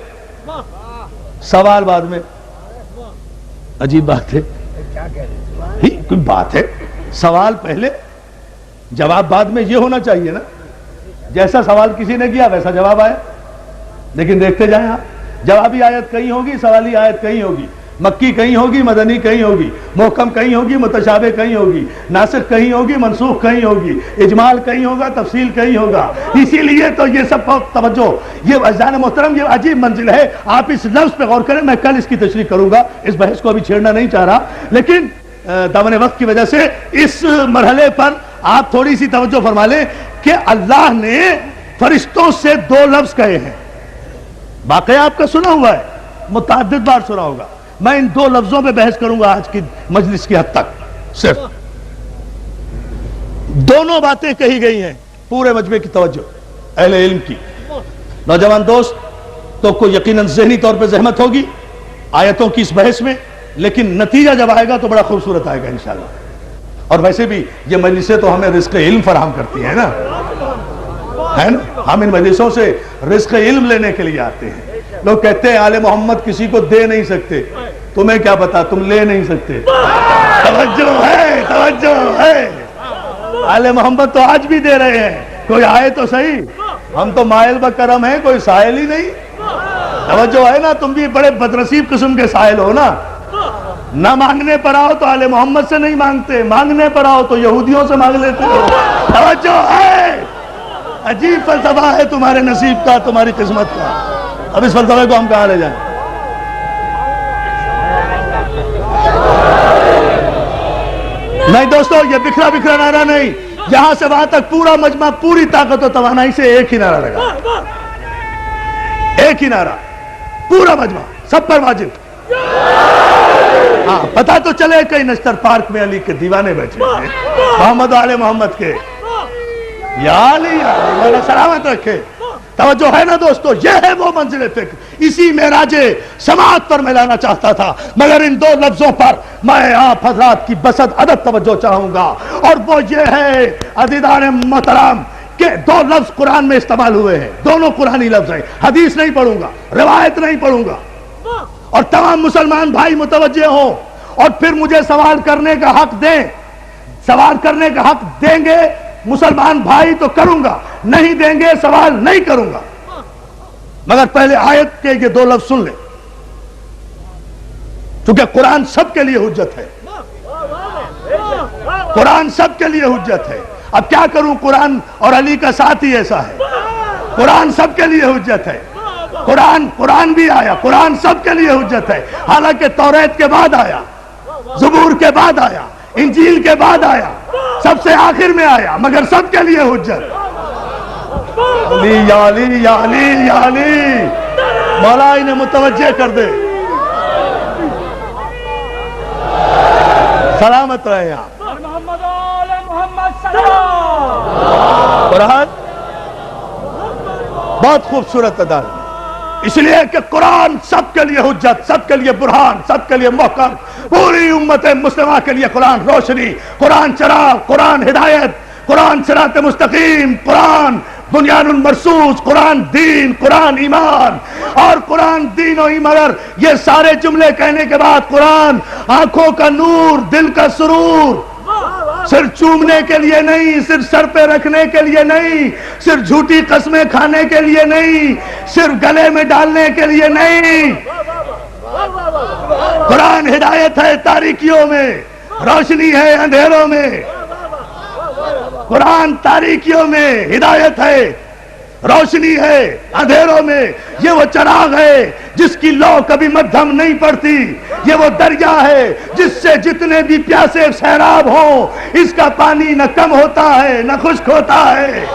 سوال بعد میں. عجیب بات ہے, کوئی بات ہے. سوال پہلے جواب بعد میں, یہ ہونا چاہیے نا. جیسا سوال کسی نے کیا ویسا جواب آیا. لیکن دیکھتے جائیں آپ, جوابی آیت کہیں ہوگی, سوالی آیت کہیں ہوگی, مکی کہیں ہوگی, مدنی کہیں ہوگی, محکم کہیں ہوگی, متشابہ کہیں ہوگی, ناسخ کہیں ہوگی, منسوخ کہیں ہوگی, اجمال کہیں ہوگا, تفصیل کہیں ہوگا. اسی لیے تو یہ سب توجہ, یہ عزیزان محترم یہ عجیب منزل ہے. آپ اس لفظ پہ غور کریں. میں کل اس کی تشریح کروں گا, اس بحث کو ابھی چھیڑنا نہیں چاہ رہا, لیکن دامن وقت کی وجہ سے اس مرحلے پر آپ تھوڑی سی توجہ فرما لیں کہ اللہ نے فرشتوں سے 2 لفظ کہے ہیں. واقعہ آپ کا سنا ہوا ہے, متعدد بار سنا ہوگا. میں ان 2 لفظوں پہ بحث کروں گا آج کی مجلس کی حد تک. صرف دونوں باتیں کہی گئی ہیں. پورے مجمع کی توجہ اہل علم کی. نوجوان دوست تو کو یقیناً ذہنی طور پہ زحمت ہوگی آیتوں کی اس بحث میں, لیکن نتیجہ جب آئے گا تو بڑا خوبصورت آئے گا انشاءاللہ. اور ویسے بھی یہ مجلسیں تو ہمیں رزق علم فراہم کرتی ہیں نا, ہے نا. ہم ان مجلسوں سے رزق علم لینے کے لیے آتے ہیں. لوگ کہتے ہیں آل محمد کسی کو دے نہیں سکتے. تمہیں کیا پتا, تم لے نہیں سکتے. توجہ ہے. آل محمد تو آج بھی دے رہے ہیں. کوئی آئے تو صحیح. ہم تو مائل بکرم ہیں, کوئی سائل ہی نہیں. توجہ ہے نا. تم بھی بڑے بدنصیب قسم کے سائل ہو نا. نہ مانگنے پر آؤ تو آل محمد سے نہیں مانگتے, مانگنے پر آؤ تو یہودیوں سے مانگ لیتے ہو. توجہ ہے. عجیب فلسفہ ہے تمہارے نصیب کا, تمہاری قسمت کا. اب اس فلسفے کو ہم کہاں لے جائیں؟ نہیں دوستو, یہ بکھرا نعرہ نہیں. یہاں سے وہاں تک پورا مجمع پوری طاقت و توانائی سے ایک ہی نعرہ لگا. ایک ہی نعرہ, پورا مجمع, سب پر واجب. ہاں, پتہ تو چلے کئی نشتر پارک میں علی کے دیوانے بیٹھے ہیں, محمد آل محمد کے. یا علی اللہ سلامت رکھے. توجہ ہے نا دوستو, یہ ہے وہ منزل فکر. اسی معراج سماعت پر میں لانا چاہتا تھا, مگر ان 2 لفظوں پر میں آپ حضرات کی بسط ادب توجہ چاہوں گا. اور وہ یہ ہے عزیزان محترم کہ 2 لفظ قرآن میں استعمال ہوئے ہیں. دونوں قرآنی لفظ ہیں. حدیث نہیں پڑھوں گا, روایت نہیں پڑھوں گا. اور تمام مسلمان بھائی متوجہ ہوں اور پھر مجھے سوال کرنے کا حق دیں. سوال کرنے کا حق دیں گے مسلمان بھائی تو کروں گا, نہیں دیں گے سوال نہیں کروں گا. مگر پہلے آیت کے یہ 2 لفظ سن لیں, کیونکہ قرآن سب کے لیے حجت ہے. قرآن سب کے لیے حجت ہے. اب کیا کروں, قرآن اور علی کا ساتھ ہی ایسا ہے. قرآن سب کے لیے حجت ہے. قرآن بھی آیا, قرآن سب کے لیے حجت ہے. حالانکہ توریت کے بعد آیا, زبور کے بعد آیا, انجیل کے بعد آیا, سب سے آخر میں آیا, مگر سب کے لیے حجت. علی یا علی یا علی یا علی. مولا انہیں متوجہ کر دے. سلامت رہے آپ. قرآن بہت خوبصورت ادا ہے. اس لیے کہ قرآن سب کے لیے حجت، سب کے لیے برہان، سب کے لیے محکم، پوری امت مسلمہ کے لیے قرآن روشنی، قرآن چراغ، قرآن ہدایت، قرآن صراط مستقیم، قرآن بنیان المرصوص، قرآن دین، قرآن ایمان، اور قرآن دین و ایمان۔ یہ سارے جملے کہنے کے بعد قرآن آنکھوں کا نور، دل کا سرور، صرف چومنے کے لیے نہیں، صرف سر پہ رکھنے کے لیے نہیں، صرف جھوٹی قسمیں کھانے کے لیے نہیں، صرف گلے میں ڈالنے کے لیے نہیں۔ قرآن ہدایت ہے تاریکیوں میں، روشنی ہے اندھیروں میں۔ قرآن تاریکیوں میں ہدایت ہے، روشنی ہے اندھیروں میں۔ یہ وہ چراغ ہے جس کی لو کبھی مدھم نہیں پڑتی، یہ وہ دریا ہے جس سے جتنے بھی پیاسے سیراب ہوں اس کا پانی نہ کم ہوتا ہے نہ خشک ہوتا ہے۔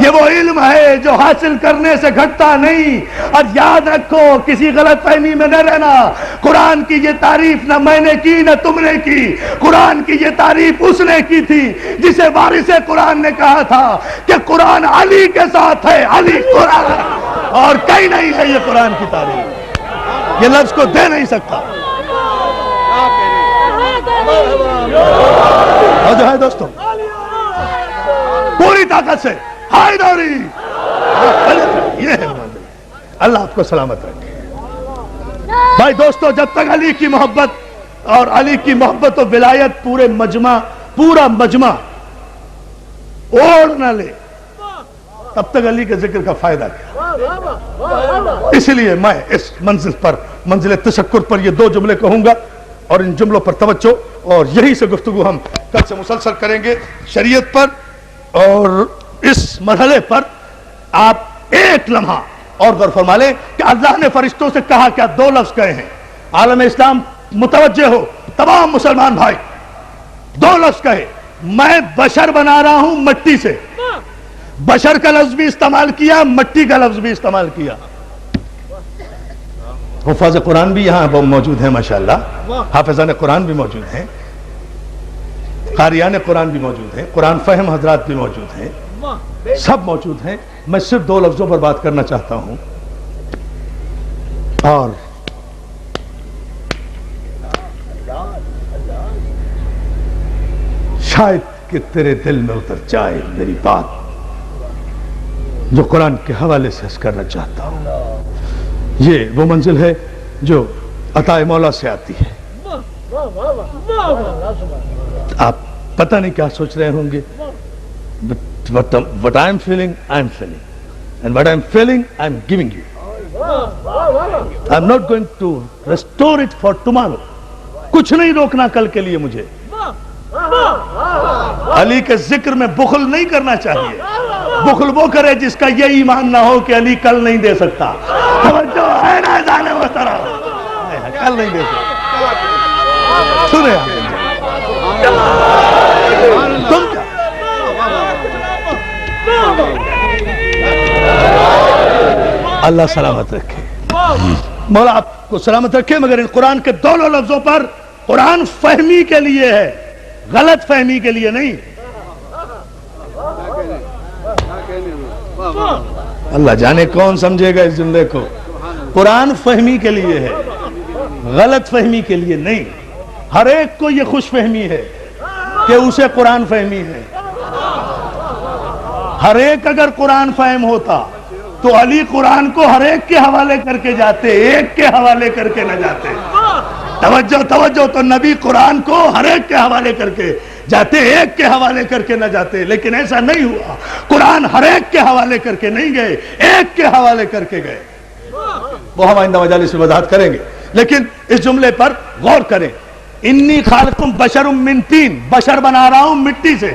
یہ وہ علم ہے جو حاصل کرنے سے گھٹتا نہیں۔ اور یاد رکھو، کسی غلط فہمی میں نہ رہنا، قرآن کی یہ تعریف نہ میں نے کی نہ تم نے کی، قرآن کی یہ تعریف اس نے کی تھی جسے وارث قرآن نے کہا تھا کہ قرآن علی کے ساتھ ہے، علی قرآن، اور کہیں نہیں ہے یہ قرآن کی تعریف، یہ لفظ کو دے نہیں سکتا۔ اور جو ہے دوستوں، پوری طاقت سے حیدری، یہ ہے منزل۔ اللہ آپ کو سلامت رکھے۔ بھائی دوستو، جب تک علی کی محبت اور علی کی محبت و ولایت پورا مجمع اوڑ نہ لے، تب تک علی کے ذکر کا فائدہ کیا؟ اس لیے میں اس منزل پر، منزل تشکر پر، یہ دو جملے کہوں گا اور ان جملوں پر توجہ، اور یہی سے گفتگو ہم کل سے مسلسل کریں گے شریعت پر۔ اور اس مرحلے پر آپ ایک لمحہ اور غور فرما لیں کہ اللہ نے فرشتوں سے کہا کیا؟ دو لفظ کہے ہیں۔ عالم اسلام متوجہ ہو، تمام مسلمان بھائی، دو لفظ کہے، میں بشر بنا رہا ہوں مٹی سے۔ بشر کا لفظ بھی استعمال کیا، مٹی کا لفظ بھی استعمال کیا۔ حفاظ قرآن بھی یہاں موجود ہیں ماشاءاللہ، حافظان قرآن بھی موجود ہیں، قاریان قرآن بھی موجود ہیں، قرآن فہم حضرات بھی موجود ہیں، سب موجود ہیں۔ میں صرف دو لفظوں پر بات کرنا چاہتا ہوں، اور شاید کہ تیرے دل میں اتر جائے میری بات جو قرآن کے حوالے سے عرض کرنا چاہتا ہوں۔ یہ وہ منزل ہے جو عطا مولا سے آتی ہے۔ آپ پتہ نہیں کیا سوچ رہے ہوں گے، what I am feeling, I am feeling, and what I am feeling, I am giving you. I am not going to restore it for tomorrow. کچھ نہیں روکنا کل کے لیے مجھے۔ علی کے ذکر میں بخل نہیں کرنا چاہیے۔ بخل وہ کرے جس کا یہ ایمان نہ ہو کہ علی کل نہیں دے سکتا۔ توجہ ہے نا جانے محترم، کل نہیں دے سکتا۔ سنیں تم کیا، اللہ سلامت رکھے، مولا آپ کو سلامت رکھے۔ مگر ان قرآن کے دونوں لفظوں پر، قرآن فہمی کے لیے ہے، غلط فہمی کے لیے نہیں۔ اللہ جانے کون سمجھے گا اس جملے کو۔ قرآن فہمی کے لیے ہے، غلط فہمی کے لیے نہیں۔ ہر ایک کو یہ خوش فہمی ہے کہ اسے قرآن فہمی ہے۔ ہر ایک اگر قرآن فہم ہوتا تو علی قرآن کو ہر ایک کے حوالے کر کے جاتے، ایک کے حوالے کر کے نہ جاتے۔ توجہ توجہ، تو نبی قرآن کو ہر ایک کے حوالے کر کے جاتے، ایک کے حوالے کر کے نہ جاتے، لیکن ایسا نہیں ہوا۔ قرآن ہر ایک کے حوالے کر کے نہیں گئے، ایک کے حوالے کر کے گئے۔ وہ ہم آئندہ مجالس میں وضاحت کریں گے، لیکن اس جملے پر غور کریں۔ انی خالقکم بشر من طین، بشر بنا رہا ہوں مٹی سے۔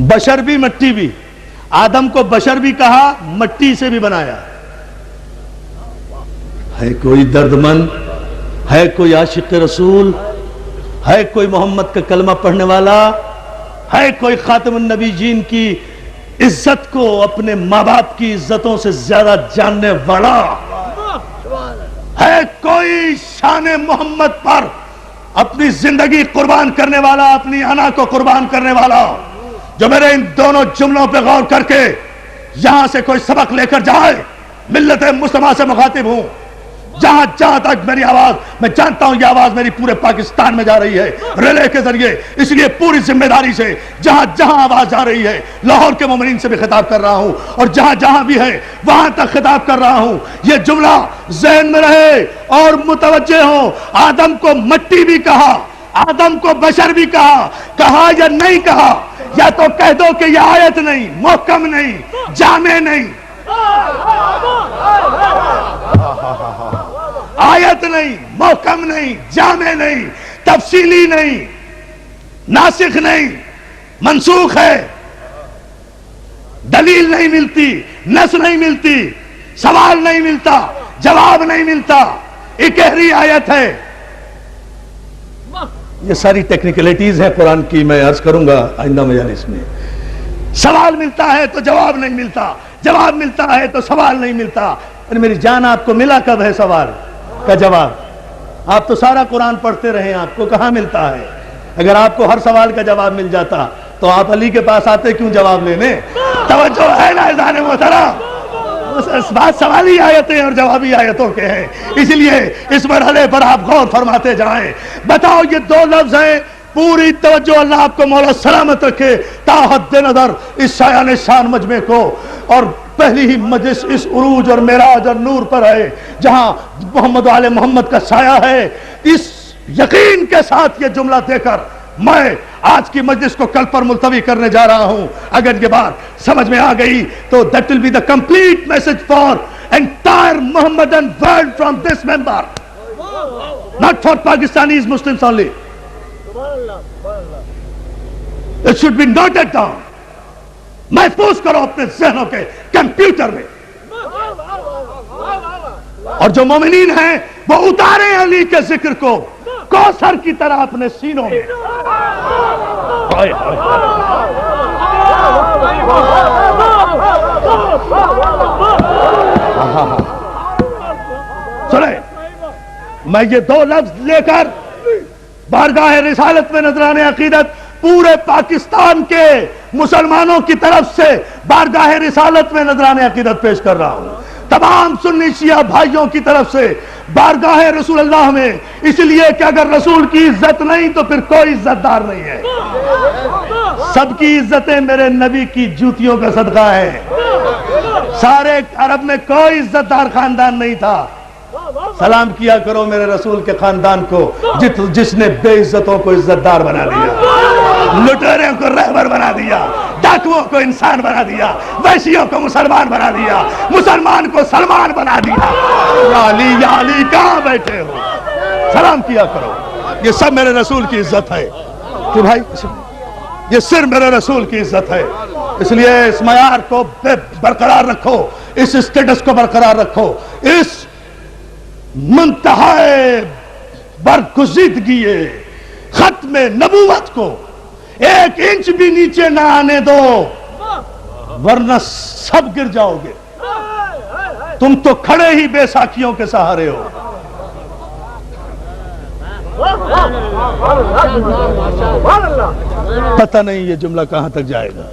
بشر بھی مٹی بھی، آدم کو بشر بھی کہا، مٹی سے بھی بنایا۔ ہے کوئی درد مند، ہے کوئی عاشق رسول، ہے کوئی محمد کا کلمہ پڑھنے والا، ہے کوئی خاتم النبیین کی عزت کو اپنے ماں باپ کی عزتوں سے زیادہ جاننے والا، ہے کوئی شان محمد پر اپنی زندگی قربان کرنے والا، اپنی انا کو قربان کرنے والا، جو میرے ان دونوں جملوں پہ غور کر کے یہاں سے کوئی سبق لے کر جائے، ملت مسلمہ سے مخاطب ہوں، جہاں تک میری آواز، میں جانتا ہوں یہ آواز میری پورے پاکستان میں جا رہی ہے ریلے کے ذریعے، اس لیے پوری ذمہ داری سے جہاں آواز جا رہی ہے، لاہور کے مومنین سے بھی خطاب کر رہا ہوں، اور جہاں بھی ہے وہاں تک خطاب کر رہا ہوں، یہ جملہ ذہن میں رہے اور متوجہ ہو۔ آدم کو مٹی بھی کہا، آدم کو بشر بھی کہا یا نہیں کہا؟ یا تو کہہ دو کہ یہ آیت نہیں، محکم نہیں، جامع نہیں، آیت نہیں، محکم نہیں، جامع نہیں، تفصیلی نہیں، ناسخ نہیں، منسوخ ہے، دلیل نہیں ملتی، نص نہیں ملتی، سوال نہیں ملتا، جواب نہیں ملتا، اکہری آیت ہے۔ یہ ساری ٹیکنیکلٹیز ہیں قرآن کی، میں عرض کروں گا آئندہ مجالس میں۔ سوال ملتا ہے تو جواب نہیں ملتا، جواب ملتا ہے تو سوال نہیں ملتا۔ میری جان، آپ کو ملا کب ہے سوال کا جواب؟ آپ تو سارا قرآن پڑھتے رہے، آپ کو کہاں ملتا ہے؟ اگر آپ کو ہر سوال کا جواب مل جاتا تو آپ علی کے پاس آتے کیوں جواب لینے؟ توجہ ہے نا اذان محترم؟ بات سوالی آیتیں اور جوابی آیتوں کے ہیں، اس لیے اس مرحلے پر آپ غور فرماتے جائیں۔ بتاؤ، یہ دو لفظ ہیں، پوری توجہ، اللہ آپ کو مولا سلامت رکھے، تا حد نظر اس شایان شان مجمع کو، اور پہلی ہی مجلس اس عروج اور معراج اور نور پر ہے جہاں محمد و آل محمد کا سایہ ہے۔ اس یقین کے ساتھ یہ جملہ دے کر میں آج کی مجلس کو کل پر ملتوی کرنے جا رہا ہوں۔ اگر یہ بات سمجھ میں آ گئی تو that will be the complete message for entire Muhammadan world from this member, not for Pakistanis Muslims only. It should be noted down. محفوظ کرو اپنے ذہنوں کے کمپیوٹر میں، اور جو مومنین ہیں وہ اتاریں علی کے ذکر کو کوثر کی طرح اپنے سینوں میں۔ سنیں، میں یہ دو لفظ لے کر بارگاہ رسالت میں نذران عقیدت پورے پاکستان کے مسلمانوں کی طرف سے بارگاہ رسالت میں نذران عقیدت پیش کر رہا ہوں، تمام سنی شیعہ بھائیوں کی طرف سے بارگاہ رسول اللہ میں، اس لیے کہ اگر رسول کی عزت نہیں تو پھر کوئی عزت دار نہیں ہے۔ سب کی عزتیں میرے نبی کی جوتیوں کا صدقہ ہے۔ سارے عرب میں کوئی عزت دار خاندان نہیں تھا۔ سلام کیا کرو میرے رسول کے خاندان کو جس نے بے عزتوں کو عزت دار بنا دیا، لٹیروں کو رہبر بنا دیا، ڈاکوؤں کو انسان بنا دیا، ویشیوں کو مسلمان بنا دیا، مسلمان کو سلمان بنا دیا۔ یا علی کہاں بیٹھے ہو؟ سلام کیا کرو۔ یہ سب میرے رسول کی عزت ہے کہ بھائی، یہ صرف میرے رسول کی عزت ہے، اس لیے اس معیار کو برقرار رکھو، اس اسٹیٹس کو برقرار رکھو، اس منتہائے برگزیدگی ختم نبوت کو ایک انچ بھی نیچے نہ آنے دو، ورنہ سب گر جاؤ گے۔ تم تو کھڑے ہی بے ساکھیوں کے سہارے ہو۔ پتہ نہیں یہ جملہ کہاں تک جائے گا۔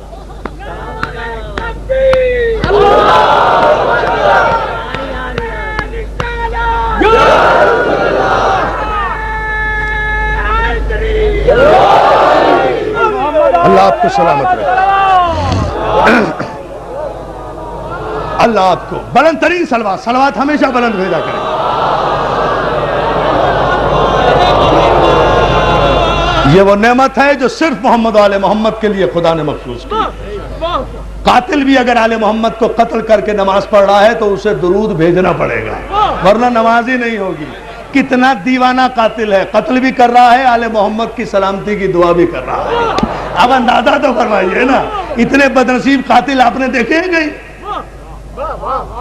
اللہ آپ کو سلامت رکھے، اللہ آپ کو بلند ترین صلوات ہمیشہ بلند بھیجا کرے۔ یہ وہ نعمت ہے جو صرف محمد و آل محمد کے لیے خدا نے مخصوص کی۔ قاتل بھی اگر آل محمد کو قتل کر کے نماز پڑھ رہا ہے تو اسے درود بھیجنا پڑے گا، ورنہ نماز ہی نہیں ہوگی۔ کتنا دیوانہ قاتل ہے، قتل بھی کر رہا ہے، آل محمد کی سلامتی کی دعا بھی کر رہا ہے۔ اب اندازہ تو فرمائیے نا، اتنے بدنصیب قاتل آپ نے دیکھے ہیں کہیں؟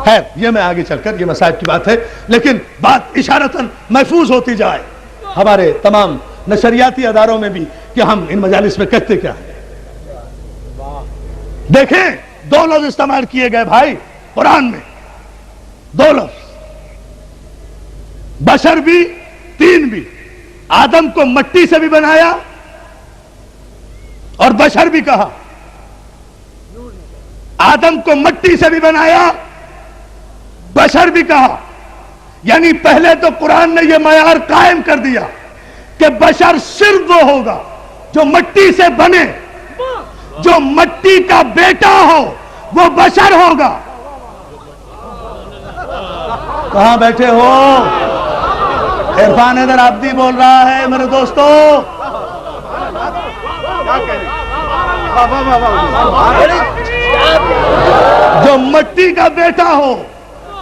خیر، یہ میں آگے چل کر، یہ مسائل کی بات ہے، لیکن بات اشارتاً محفوظ ہوتی جائے ہمارے تمام نشریاتی اداروں میں بھی کہ ہم ان مجالس میں کہتے کیا ہیں۔ دیکھیں، دو لفظ استعمال کیے گئے بھائی قرآن میں، دو لفظ، بشر بھی، تین بھی۔ آدم کو مٹی سے بھی بنایا اور بشر بھی کہا، آدم کو مٹی سے بھی بنایا، بشر بھی کہا. یعنی پہلے تو قرآن نے یہ معیار قائم کر دیا کہ بشر صرف وہ ہوگا جو مٹی سے بنے، جو مٹی کا بیٹا ہو وہ بشر ہوگا. کہاں بیٹھے ہو؟ عرفان ادھر عبدی بول رہا ہے میرے دوستو. جو مٹی کا بیٹا ہو،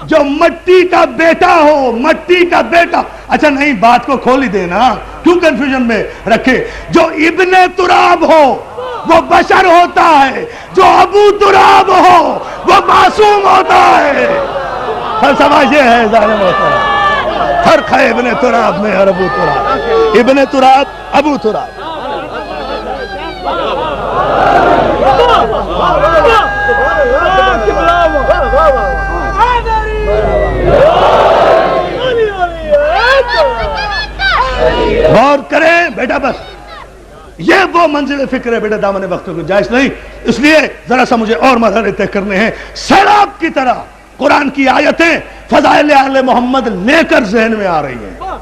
جو مٹی کا بیٹا ہو، مٹی کا بیٹا. اچھا نہیں، بات کو کھول ہی دینا، کیوں کنفیوژن میں رکھے. جو ابن تراب ہو وہ بشر ہوتا ہے، جو ابو تراب ہو وہ معصوم ہوتا ہے. فلسفہ یہ ہے ظالم ہوتا ہے. فرق ہے ابن تراب میں اور ابو تراب. ابن تراب، ابو تراب. غور کریں بیٹا، بس یہ وہ منزل فکر ہے بیٹا، دامن وقت کو جائز نہیں. اس لیے ذرا سا مجھے اور مرحلے طے کرنے ہیں. سیلاب کی طرح قرآن کی آیتیں فضائل آل محمد لے کر ذہن میں آ رہی ہیں،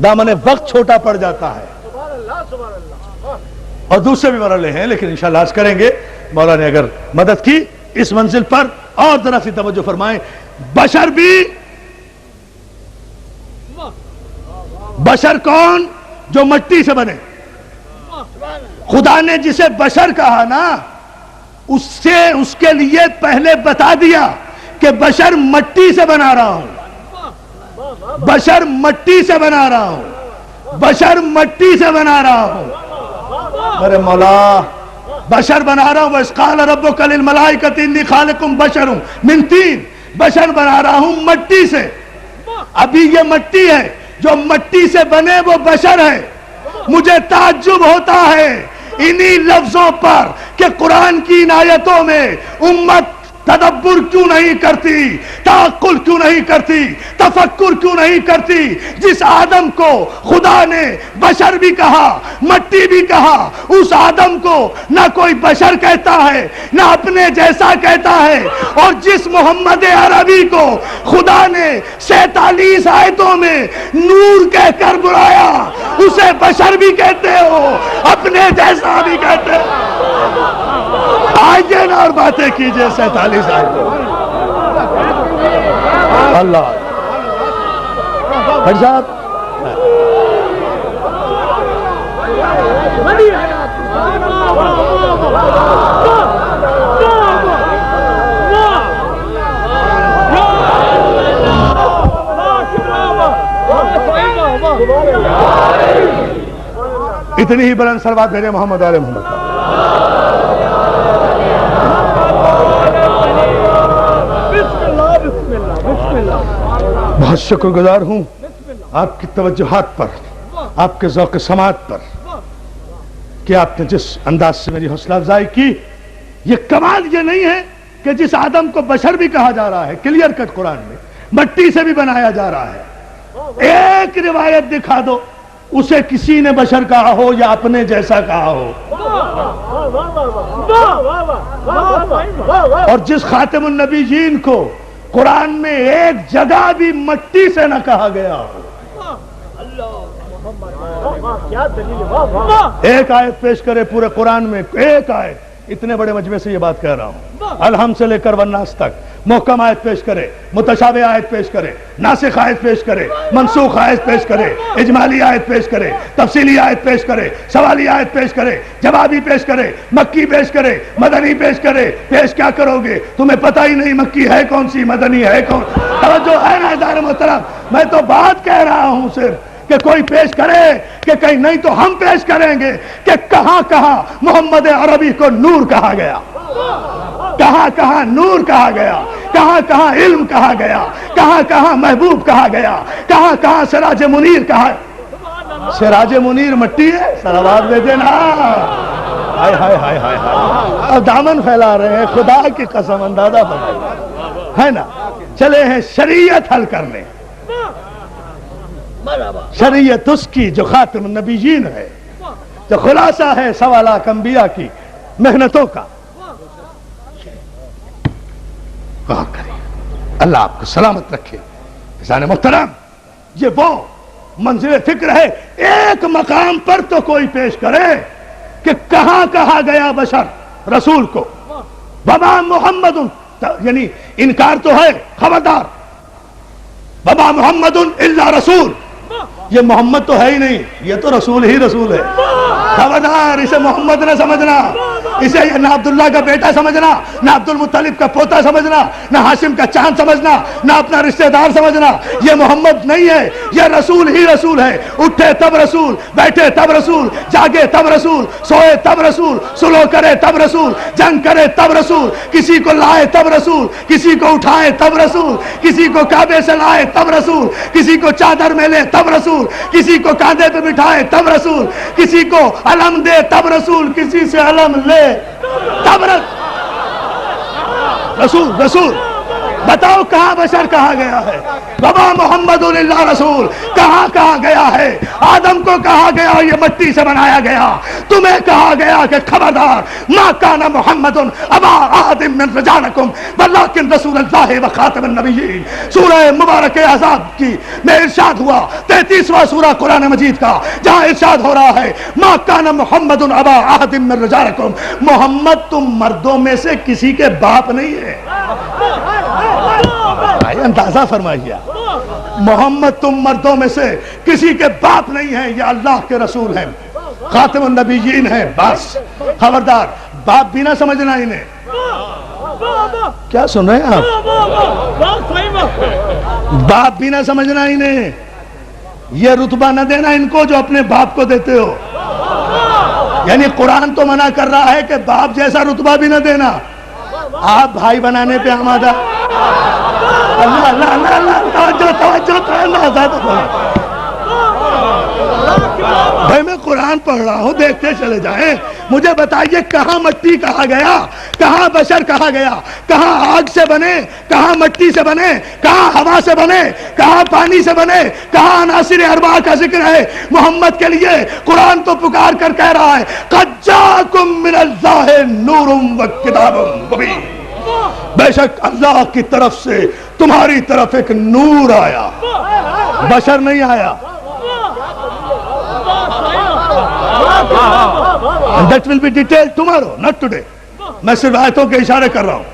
دامن وقت چھوٹا پڑ جاتا ہے. اور دوسرے بھی مرحلے ہیں لیکن انشاءاللہ عرض کریں گے. مولا نے اگر مدد کی اس منزل پر اور ذرا سی توجہ فرمائیں. بشر بھی، بشر کون؟ جو مٹی سے بنے. خدا نے جسے بشر کہا نا، اس کے لیے پہلے بتا دیا کہ بشر مٹی سے بنا رہا ہوں، بشر مٹی سے بنا رہا ہوں، بشر مٹی سے بنا رہا ہوں. ارے مولا، بشر بنا رہا ہوں. وَإِذْ قَالَ رَبُّكَ لِلْمَلَائِكَةِ إِنِّي خَالِقٌ بَشَرٌ مِنْ طِينٍ. بشر بنا رہا ہوں مٹی سے. ابھی یہ مٹی ہے، جو مٹی سے بنے وہ بشر ہے. مجھے تعجب ہوتا ہے انہی لفظوں پر کہ قرآن کی ان آیتوں میں امت تدبر کیوں نہیں کرتی، تعقل کیوں نہیں کرتی، تفکر کیوں نہیں کرتی. جس آدم کو خدا نے بشر بھی کہا، مٹی بھی کہا، اس آدم کو نہ کوئی بشر کہتا ہے نہ اپنے جیسا کہتا ہے. اور جس محمد عربی کو خدا نے 47 آیتوں میں نور کہہ کر بلایا، اسے بشر بھی کہتے ہو، اپنے جیسا بھی کہتے ہو. آئیے نا اور باتیں کیجئے 47 آیتوں. اللہ بھائی صاحب، اتنی ہی بلند صلوات بھیجے محمد آل محمد. بہت شکر گزار ہوں آپ کی توجہات پر، آپ کے ذوق سماعت پر، کہ آپ نے جس انداز سے میری حوصلہ افزائی کی. یہ کمال یہ نہیں ہے کہ جس آدم کو بشر بھی کہا جا رہا ہے، کلیئر کٹ قرآن میں مٹی سے بھی بنایا جا رہا ہے، ایک روایت دکھا دو اسے کسی نے بشر کہا ہو یا اپنے جیسا کہا ہو. اور جس خاتم النبیین کو قرآن میں ایک جگہ بھی مٹی سے نہ کہا گیا ہو. ایک آیت پیش کرے پورے قرآن میں، ایک آیت. اتنے بڑے مجمع سے یہ بات کہہ رہا ہوں، الحمد سے لے کر والناس تک. محکم آیت پیش کرے، متشابہ آیت پیش کرے، ناسخ آیت پیش کرے، منسوخ آیت پیش کرے، اجمالی آیت پیش کرے، تفصیلی آیت پیش کرے، سوالی آیت پیش کرے، جوابی پیش کرے، مکی پیش کرے، مدنی پیش کرے. پیش کیا کرو گے؟ تمہیں پتہ ہی نہیں مکی ہے کون سی، مدنی ہے کون. توجہ ہے نا ادارے محترم؟ میں تو بات کہہ رہا ہوں صرف کہ کوئی پیش کرے کہ کہیں نہیں تو ہم پیش کریں گے کہ کہاں کہاں محمد عربی کو نور کہا گیا، کہاں کہاں نور کہا گیا، کہاں کہاں علم کہا گیا، کہاں کہاں محبوب کہا گیا، کہاں کہاں سراج منیر کہا. سراج منیر مٹی ہے؟ صلوات دے دینا. ہائے ہائے ہائے ہائے ہائے، اب دامن پھیلا رہے ہیں، خدا کی قسم اندازہ بنا ہے نا. چلے ہیں شریعت حل کرنے. شریعت اس کی جو خاتم النبیین ہے، جو خلاصہ ہے 1.25 لاکھ انبیاء کی محنتوں کا. دعا کریں اللہ آپ کو سلامت رکھے. عزیزان محترم، یہ وہ منزل فکر ہے. ایک مقام پر تو کوئی پیش کرے کہ کہاں کہا گیا بشر رسول کو وما محمد، یعنی انکار تو ہے، خبردار، وما محمد الا رسول، یہ محمد تو ہے ہی نہیں، یہ تو رسول ہی رسول ہے. خبردار، اسے محمد نہ سمجھنا، اسے نہ عبداللہ کا بیٹا سمجھنا، نہ عبد المطلب کا پوتا سمجھنا، نہ ہاشم کا چاند سمجھنا، نہ اپنا رشتہ دار سمجھنا. یہ محمد نہیں ہے، یہ رسول ہی رسول ہے. اٹھے تب رسول، بیٹھے تب رسول، جاگے تب رسول، سوئے تب رسول، سلو کرے تب رسول، جنگ کرے تب رسول، کسی کو لائے تب رسول، کسی کو اٹھائے تب رسول، کسی کو کعبے سے لائے تب رسول، کسی کو چادر میں لے تب رسول، کسی کو کاندھے پہ بٹھائے تب رسول، کسی کو علم دے تب رسول، کسی سے علم لے تب رسول. رسول بتاؤ کہاں بشر کہا گیا ہے؟ وما محمد الا رسول کہاں کہا گیا ہے؟ آدم کو کہا گیا یہ مٹی سے بنایا گیا. تمہیں کہا گیا کہ خبردار ما کان محمد ابا احد من رجالکم ولکن رسول اللہ وخاتم النبیین. سورہ مبارک احزاب کی میں ارشاد ہوا 33واں سورہ قرآن مجید کا، جہاں ارشاد ہو رہا ہے ما کان محمد ابا احد من رجالکم. محمد تم مردوں میں سے کسی کے باپ نہیں ہے. اندازہ فرمائیے، محمد تم مردوں میں سے کسی کے باپ نہیں ہیں، یہ اللہ کے رسول ہیں، خاتم النبیین ہیں. بس خبردار، باپ بھی نہ سمجھنا انہیں. کیا سن رہے ہیں آپ؟ باپ بھی نہ سمجھنا انہیں. یہ رتبہ نہ دینا ان کو جو اپنے باپ کو دیتے ہو. یعنی قرآن تو منع کر رہا ہے کہ باپ جیسا رتبہ بھی نہ دینا. آپ بھائی بنانے پہ آمادہ. اللہ اللہ اللہ اللہ توجہ بھائی، میں قرآن پڑھ رہا ہوں، دیکھتے چلے جائیں. مجھے بتائیے کہاں مٹی کہا گیا، کہاں بشر کہا گیا، کہاں آگ سے بنے، کہاں مٹی سے بنے، کہاں ہوا سے بنے، کہاں پانی سے بنے، کہاں عناصر اربعہ کا ذکر ہے محمد کے لیے؟ قرآن تو پکار کر کہہ رہا ہے قد جاءکم من اللہ نور و کتاب مبین. بے شک اللہ کی طرف سے تمہاری طرف ایک نور آیا، بشر نہیں آیا. And that will be detailed tomorrow, not today. میں صرف آیتوں کے اشارے کر رہا ہوں.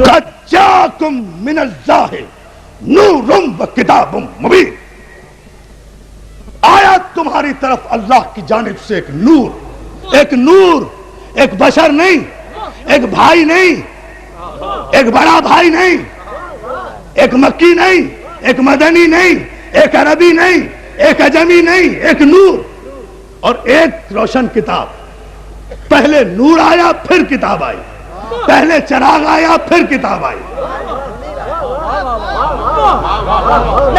قد جاءکم من اللہ نور و کتاب مبین. آیا تمہاری طرف اللہ کی جانب سے ایک نور. ایک نور، ایک بشر نہیں، ایک بھائی نہیں، ایک بڑا بھائی نہیں، ایک مکی نہیں، ایک مدنی نہیں، ایک عربی نہیں، ایک عجمی نہیں، ایک نور اور ایک روشن کتاب. پہلے نور آیا پھر کتاب آئی، پہلے چراغ آیا پھر کتاب آئی.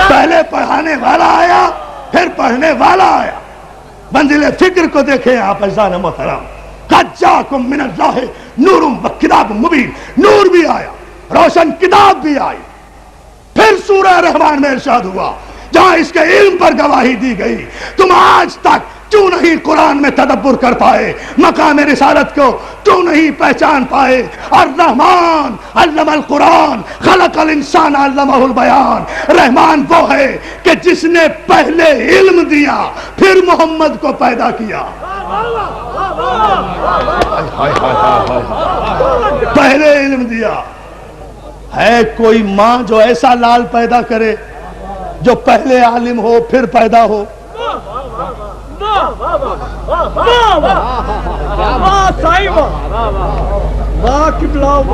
پہلے پڑھانے والا آیا پھر پڑھنے والا آیا. منزل فکر کو دیکھیں آپ عزیزان محترم. قد جاءکم من اللہ نور و کتاب مبین. نور بھی آیا، روشن کتاب بھی آئی. پھر سورہ رحمان میں ارشاد ہوا جہاں اس کے علم پر گواہی دی گئی. تم آج تک کیوں نہیں قرآن میں تدبر کر پائے؟ مقام رسالت کو کیوں نہیں پہچان پائے؟ الرحمن علم القرآن خلق الانسان علمہ البیان. رحمان وہ ہے کہ جس نے پہلے علم دیا پھر محمد کو پیدا کیا. پہلے علم دیا. ہے کوئی ماں جو ایسا لال پیدا کرے جو پہلے عالم ہو پھر پیدا ہو؟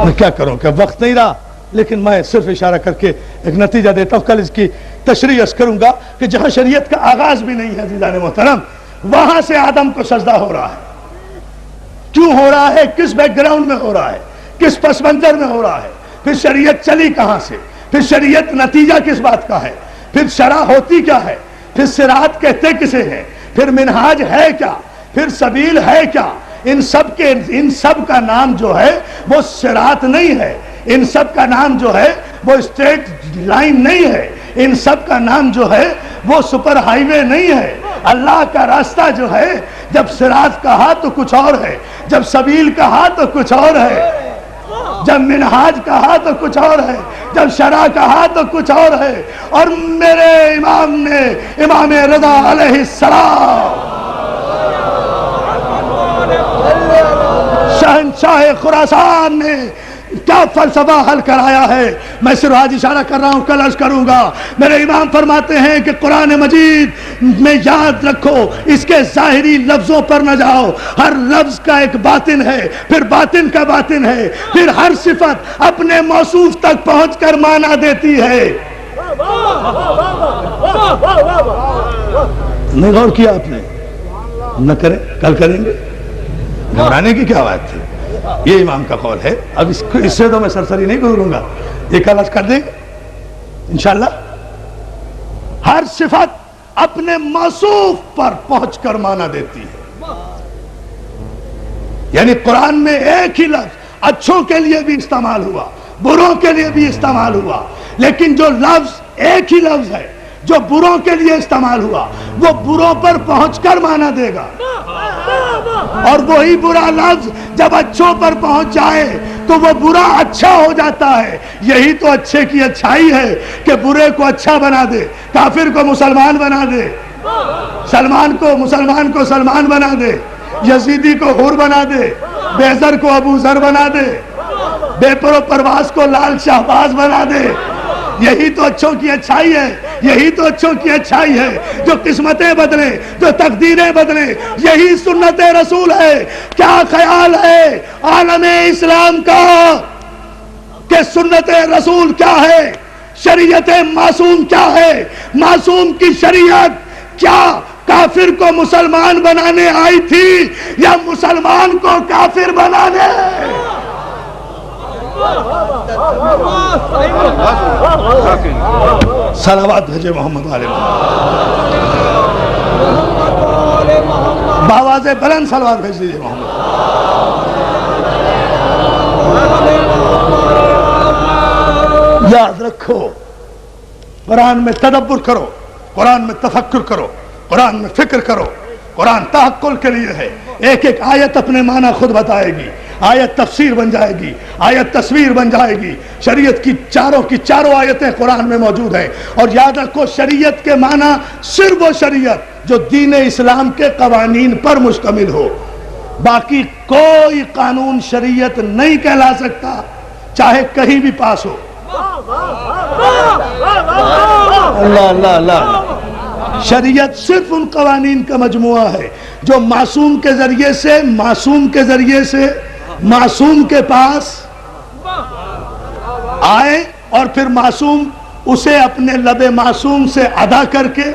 میں کیا کروں کہ وقت نہیں رہا، لیکن میں صرف اشارہ کر کے ایک نتیجہ دیتا ہوں. کل اس کی تشریح عرض کروں گا کہ جہاں شریعت کا آغاز بھی نہیں ہے عزیزان محترم، وہاں سے آدم کو سجدہ ہو رہا ہے. کیوں ہو رہا ہے؟ کس بیک گراؤنڈ میں ہو رہا ہے؟ کس پس منظر میں ہو رہا ہے؟ پھر شریعت چلی کہاں سے؟ پھر شریعت نتیجہ کس بات کا ہے؟ پھر شرع ہوتی کیا ہے؟ پھر صراط کہتے کسے ہیں؟ پھر منہاج ہے کیا؟ پھر سبیل ہے کیا؟ ان سب کا نام جو ہے وہ صراط نہیں ہے. ان سب کا نام جو ہے وہ اسٹریٹ لائن نہیں ہے. ان سب کا نام جو ہے وہ سپر ہائی وے نہیں ہے. اللہ کا راستہ جو ہے جب صراط کہا تو کچھ اور ہے، جب سبیل کہا تو کچھ اور ہے، جب منہاج کہا تو کچھ اور ہے، جب شرع کہا تو کچھ اور ہے۔ اور میرے امام نے، امام رضا علیہ السلام، شہنشاہ خراسان نے کیا فلسفہ حل کرایا ہے، میں صرف آج اشارہ کر رہا ہوں، کل عرض کروں گا۔ میرے امام فرماتے ہیں کہ قرآن مجید میں یاد رکھو، اس کے ظاہری لفظوں پر نہ جاؤ، ہر لفظ کا ایک باطن ہے، پھر باطن کا باطن ہے، پھر ہر صفت اپنے موصوف تک پہنچ کر معنی دیتی ہے۔ نہیں غور کیا آپ نے؟ نہ کریں، کل کریں گے، گھبرانے کی کیا بات تھی؟ یہ امام کا قول ہے۔ اب اس سے تو میں سرسری نہیں کروں گا، یہ کل عرض کر دیں گے انشاءاللہ۔ ہر صفت اپنے موصوف پر پہنچ کر معنی دیتی ہے، یعنی قرآن میں ایک ہی لفظ اچھوں کے لیے بھی استعمال ہوا، بروں کے لیے بھی استعمال ہوا، لیکن جو لفظ ایک ہی لفظ ہے جو بروں کے لیے استعمال ہوا وہ بروں پر پہنچ کر معنی دے گا، اور وہی برا لفظ جب اچھوں پر پہنچ جائے تو وہ برا اچھا ہو جاتا ہے۔ یہی تو اچھے کی اچھائی ہے کہ برے کو اچھا بنا دے، کافر کو مسلمان بنا دے، مسلمان کو سلمان بنا دے، یزیدی کو حور بنا دے، بے زر کو ابو ذر بنا دے، بے پر و پرواز کو لال شہباز بنا دے۔ یہی تو اچھوں کی اچھائی ہے، یہی تو اچھوں کی اچھائی ہے، جو قسمتیں بدلیں، جو تقدیریں بدلیں، یہی سنت رسول ہے۔ کیا خیال ہے عالم اسلام کا کہ سنت رسول کیا ہے، شریعت معصوم کیا ہے؟ معصوم کی شریعت کیا کافر کو مسلمان بنانے آئی تھی یا مسلمان کو کافر بنانے؟ صلوات بھیجے محمد والے بآواز بلند صلوات بھیج دیجیے محمد۔ یاد رکھو، قرآن میں تدبر کرو، قرآن میں تفکر کرو، قرآن میں فکر کرو۔ قرآن تحقل کے لیے ہے، ایک ایک آیت اپنے معنی خود بتائے گی، آیت تفسیر بن جائے گی، آیت تصویر بن جائے گی۔ شریعت کی چاروں آیتیں قرآن میں موجود ہیں، اور یاد رکھو شریعت کے معنی صرف وہ شریعت جو دین اسلام کے قوانین پر مشتمل ہو، باقی کوئی قانون شریعت نہیں کہلا سکتا، چاہے کہیں بھی پاس ہو۔ اللہ اللہ اللہ۔ شریعت صرف ان قوانین کا مجموعہ ہے جو معصوم کے ذریعے سے معصوم کے پاس آئے، اور پھر معصوم اسے اپنے لب معصوم سے ادا کر کے،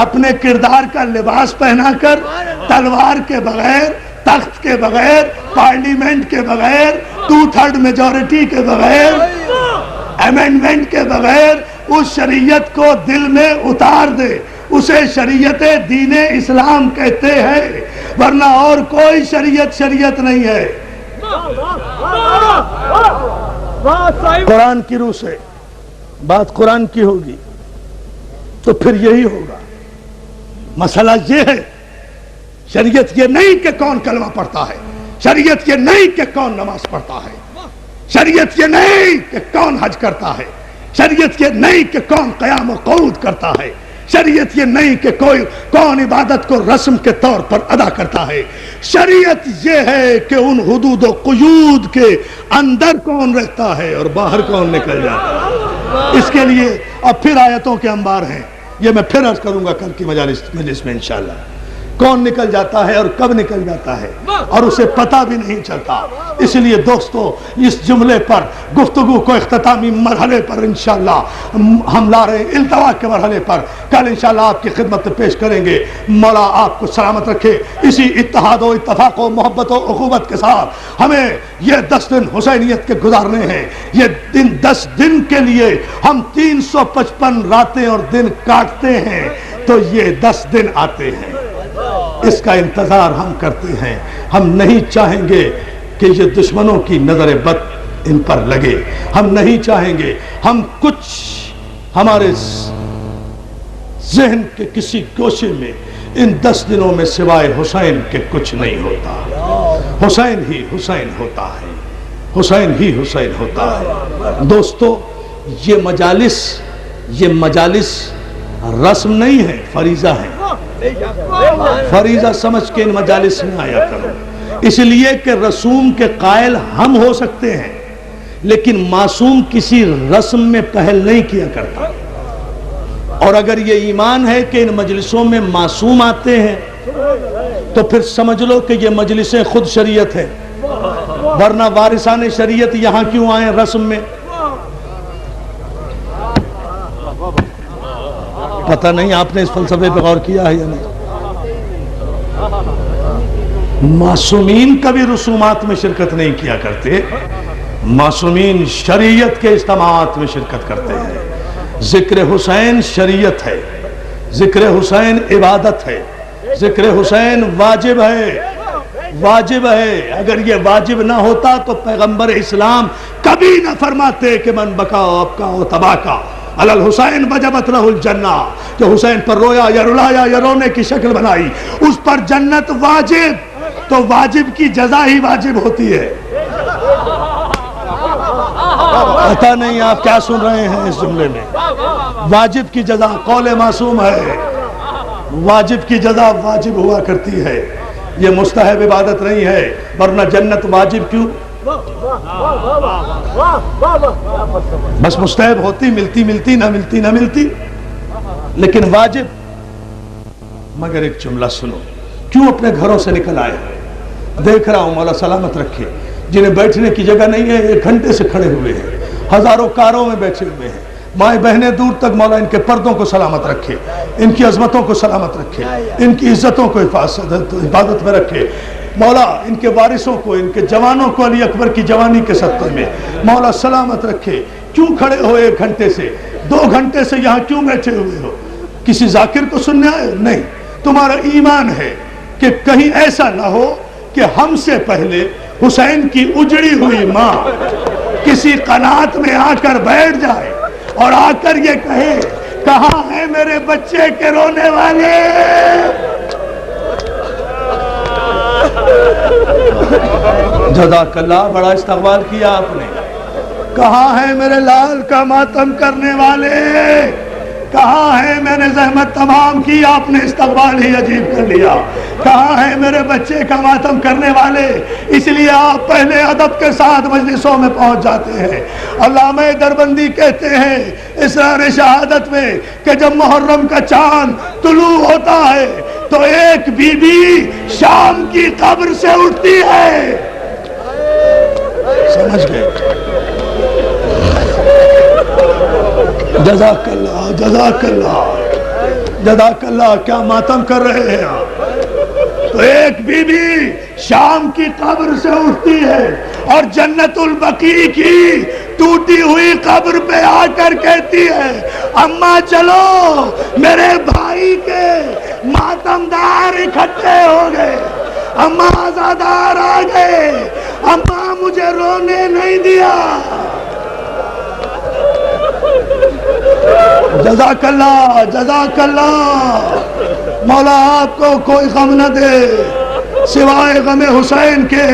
اپنے کردار کا لباس پہنا کر، تلوار کے بغیر، تخت کے بغیر، پارلیمنٹ کے بغیر، 2/3 میجورٹی کے بغیر، امینڈمنٹ کے بغیر اس شریعت کو دل میں اتار دے، اسے شریعت دین اسلام کہتے ہیں، ورنہ اور کوئی شریعت نہیں ہے۔ قرآن کی روح سے بات قرآن کی ہوگی تو پھر یہی ہوگا۔ مسئلہ یہ ہے، شریعت یہ نہیں کہ کون کلمہ پڑھتا ہے، شریعت یہ نہیں کہ کون نماز پڑھتا ہے، شریعت یہ نہیں کہ کون حج کرتا ہے، شریعت یہ نہیں کہ کون قیام و قعود کرتا ہے، شریعت یہ نہیں کہ کون عبادت کو رسم کے طور پر ادا کرتا ہے۔ شریعت یہ ہے کہ ان حدود و قیود کے اندر کون رہتا ہے اور باہر کون نکل جاتا ہے۔ اس کے لیے اب پھر آیتوں کے انبار ہیں، یہ میں پھر عرض کروں گا کل کی مجلس میں انشاءاللہ۔ کون نکل جاتا ہے اور کب نکل جاتا ہے اور اسے پتہ بھی نہیں چلتا۔ اس لیے دوستو، اس جملے پر گفتگو کو اختتامی مرحلے پر انشاءاللہ ہم لا رہے ہیں، التوا کے مرحلے پر کل انشاءاللہ آپ کی خدمت میں پیش کریں گے۔ مولا آپ کو سلامت رکھے، اسی اتحاد و اتفاق و محبت و اخوت کے ساتھ ہمیں یہ 10 دن حسینیت کے گزارنے ہیں۔ یہ 10 دن کے لیے ہم 355 راتیں اور دن کاٹتے ہیں تو یہ 10 دن آتے ہیں، اس کا انتظار ہم کرتے ہیں۔ ہم نہیں چاہیں گے کہ یہ دشمنوں کی نظر بد ان پر لگے، ہم نہیں چاہیں گے ہم کچھ ہمارے ذہن کے کسی گوشے میں ان 10 دنوں میں سوائے حسین کے کچھ نہیں ہوتا، حسین ہی حسین ہوتا ہے، حسین ہی حسین ہوتا ہے۔ دوستو، یہ مجالس رسم نہیں ہے، فریضہ ہے۔ فریضہ سمجھ کے ان مجالس میں آیا کرو، اس لیے کہ رسوم کے قائل ہم ہو سکتے ہیں، لیکن معصوم کسی رسم میں پہل نہیں کیا کرتا۔ اور اگر یہ ایمان ہے کہ ان مجلسوں میں معصوم آتے ہیں تو پھر سمجھ لو کہ یہ مجلسیں خود شریعت ہے، ورنہ وارثان شریعت یہاں کیوں آئیں رسم میں؟ پتہ نہیں آپ نے اس فلسفے پہ غور کیا ہے یا نہیں۔ معصومین کبھی رسومات میں شرکت نہیں کیا کرتے، معصومین شریعت کے اجتماعات میں شرکت کرتے ہیں۔ ذکر حسین شریعت ہے، ذکر حسین عبادت ہے، ذکر حسین واجب ہے، واجب ہے۔ اگر یہ واجب نہ ہوتا تو پیغمبر اسلام کبھی نہ فرماتے کہ من بکا و ابکا و تباکا علی الحسین وجبت لہ الجنہ، جو حسین پر رویا یا رلایا یا رونے کی شکل بنائی اس پر جنت واجب، تو واجب کی جزا ہی واجب ہوتی ہے۔ پتہ نہیں آپ کیا سن رہے ہیں اس جملے میں۔ واجب کی جزا قول معصوم ہے، واجب کی جزا واجب ہوا کرتی ہے، یہ مستحب عبادت نہیں ہے، ورنہ جنت واجب کیوں؟ بس مستحب ہوتی، ملتی نہ ملتی، لیکن واجب۔ مگر ایک جملہ سنو، کیوں اپنے گھروں سے نکل آئے؟ دیکھ رہا ہوں، مولا سلامت رکھے، جنہیں بیٹھنے کی جگہ نہیں ہے 1 گھنٹے سے کھڑے ہوئے ہیں، ہزاروں کاروں میں بیٹھے ہوئے ہیں، مائیں بہنیں دور تک، مولا ان کے پردوں کو سلامت رکھے، ان کی عظمتوں کو سلامت رکھے، ان کی عزتوں کو حفاظت میں رکھے، مولا ان کے وارثوں کو، ان کے جوانوں کو علی اکبر کی جوانی کے صدقے میں مولا سلامت رکھے۔ کیوں کھڑے ہو 1 گھنٹے سے، 2 گھنٹے سے یہاں کیوں بیٹھے ہوئے ہو؟ کسی ذاکر کو سننے آئے؟ نہیں، تمہارا ایمان ہے کہ کہیں ایسا نہ ہو کہ ہم سے پہلے حسین کی اجڑی ہوئی ماں کسی قنات میں آ کر بیٹھ جائے اور آ کر یہ کہے کہاں ہیں میرے بچے کے رونے والے؟ جزاک اللہ، بڑا استقبال کیا آپ نے۔ کہاں ہیں میرے لال کا ماتم کرنے والے؟ کہاں ہے؟ میں نے زحمت تمام کی، آپ نے استقبال ہی عجیب کر لیا۔ کہاں ہے میرے بچے کا ماتم کرنے والے؟ اس لیے آپ پہلے ادب کے ساتھ مجلسوں میں پہنچ جاتے ہیں۔ علامہ دربندی کہتے ہیں اسرار شہادت میں کہ جب محرم کا چاند طلوع ہوتا ہے تو ایک بی بی شام کی قبر سے اٹھتی ہے۔ سمجھ گئے؟ جزاک اللہ، جزاک اللہ، جزاک اللہ، کیا ماتم کر رہے ہیں آپ؟ تو ایک بی بی شام کی قبر سے اٹھتی ہے اور جنت البقیع کی ٹوٹی ہوئی قبر پہ آ کر کہتی ہے اماں چلو میرے بھائی کے ماتمدار اکٹھے ہو گئے، اماں عزادار آ گئے، اماں مجھے رونے نہیں دیا۔ جزاک اللہ، جزاک اللہ، مولا آپ کو کوئی غم نہ دے سوائے غم حسین کے۔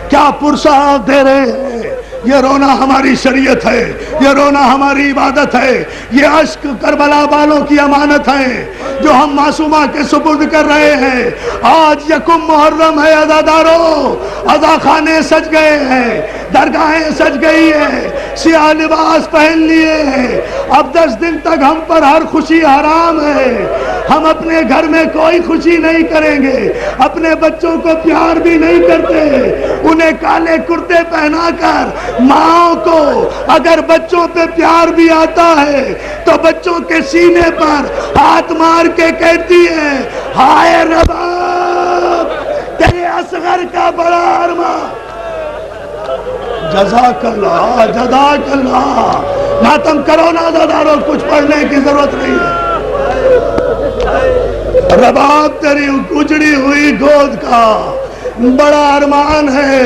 کیا پرسہ آپ دے رہے ہیں؟ یہ رونا ہماری شریعت ہے، یہ رونا ہماری عبادت ہے، یہ عشق کربلا والوں کی امانت ہے جو ہم معصومہ کے سپرد کر رہے ہیں۔ آج 1 محرم ہے عزاداروں، عزا خانے سج گئے ہیں، درگاہیں سج گئی ہیں، سیاہ لباس پہن لیے ہیں۔ اب 10 دن تک ہم پر ہر خوشی حرام ہے، ہم اپنے گھر میں کوئی خوشی نہیں کریں گے، اپنے بچوں کو پیار بھی نہیں کرتے، انہیں کالے کرتے پہنا کر ماں کو اگر بچوں پہ پیار بھی آتا ہے تو بچوں کے سینے پر ہاتھ مار کے کہتی ہے ہائے رباب تیرے اصغر کا بڑا ارمان۔ جزاک اللہ، جزاک اللہ، ماتم کرو نا عزاداروں، کچھ پڑھنے کی ضرورت نہیں ہے۔ رباب تیری اجڑی ہوئی گود کا بڑا ارمان ہے،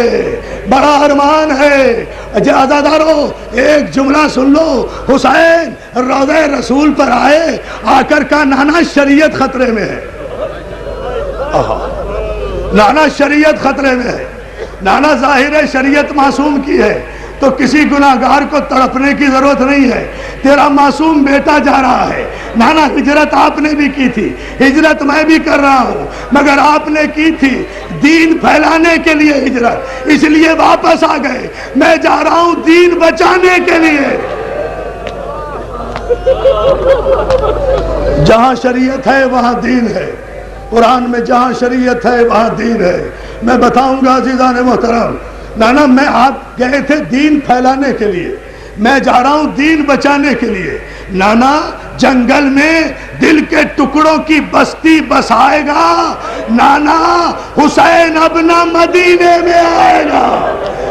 بڑا ارمان ہے۔ عزاداروں ایک جملہ سن لو، حسین روضہ رسول پر آئے، آ کر کہا نانا شریعت خطرے میں ہے۔ نانا شریعت خطرے میں ہے، نانا ظاہر ہے شریعت معصوم کی ہے، تو کسی گناہگار کو تڑپنے کی ضرورت نہیں ہے، تیرا معصوم بیٹا جا رہا ہے۔ نانا ہجرت آپ نے بھی کی تھی، ہجرت میں بھی کر رہا ہوں، مگر آپ نے کی تھی دین پھیلانے کے لیے ہجرت، اس لیے واپس آ گئے۔ میں جا رہا ہوں دین بچانے کے لیے۔ جہاں شریعت ہے وہاں دین ہے، قرآن میں جہاں شریعت ہے وہاں دین ہے۔ میں بتاؤں گا عزیزان محترم، نانا میں آپ گئے تھے دین پھیلانے کے لیے، میں جا رہا ہوں دین بچانے کے لیے۔ نانا جنگل میں دل کے ٹکڑوں کی بستی بسائے گا، نانا حسین اپنا مدینے میں آئے گا۔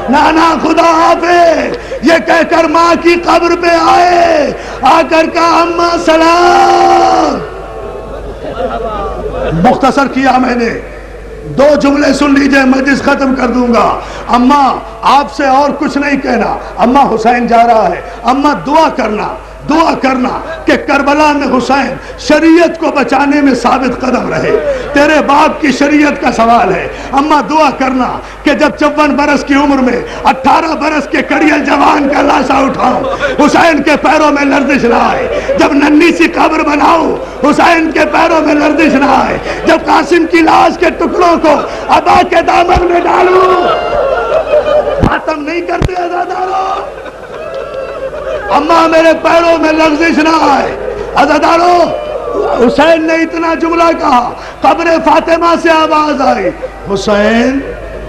نانا خدا حافظ یہ کہہ کر ماں کی قبر پہ آئے، آ کر کہا اماں سلام۔ مختصر کیا میں نے، 2 جملے سن لیجئے، مجلس ختم کر دوں گا۔ اماں آپ سے اور کچھ نہیں کہنا، اماں حسین جا رہا ہے، اماں دعا کرنا کہ کربلا میں حسین شریعت کو بچانے میں ثابت قدم رہے، تیرے باپ کی شریعت کا سوال ہے۔ اماں دعا کرنا کہ جب 54 برس کی عمر میں 18 برس کے کڑیل جوان کا لاشا اٹھاؤں، حسین کے پیروں میں لرزش نہ آئے۔ جب ننھی سی قبر بناؤں، حسین کے پیروں میں لرزش نہ آئے۔ جب قاسم کی لاش کے ٹکڑوں کو عبا کے دامن میں ڈالوں، ماتم نہیں کرتے عزاداروں؟ اماں میرے پیروں میں لغزش نہ آئے۔ عزاداروں حسین نے اتنا جملہ کہا، قبر فاطمہ سے آواز آئی، حسین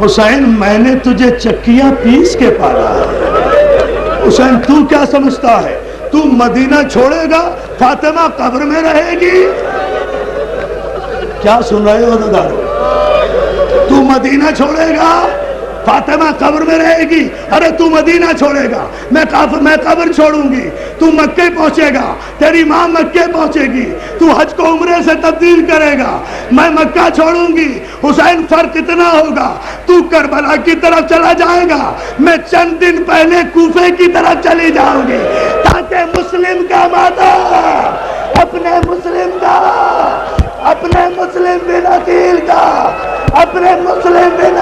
حسین میں نے تجھے چکیاں پیس کے پالا ہے۔ حسین تو کیا سمجھتا ہے تو مدینہ چھوڑے گا فاطمہ قبر میں رہے گی؟ کیا سن رہے ہو عزاداروں؟ تو مدینہ چھوڑے گا فاطمہ قبر میں رہے گی؟ ارے تو مدینہ چھوڑے گا، میں قبر چھوڑوں گی، تو مکے پہنچے گا، تیری ماں مکے پہنچے گی، تو حج کو عمرے سے تبدیل کرے گا، میں مکہ چھوڑوں گی۔ حسین فرق اتنا ہوگا، تو کربلا کی طرف چلا جائے گا، میں چند دن پہلے کوفے کی طرف چلی جاؤں گی، تاکہ مسلم کا مادہ اپنے مسلم کا، اپنے مسلم بن عقیل کا، اپنے مسلم بن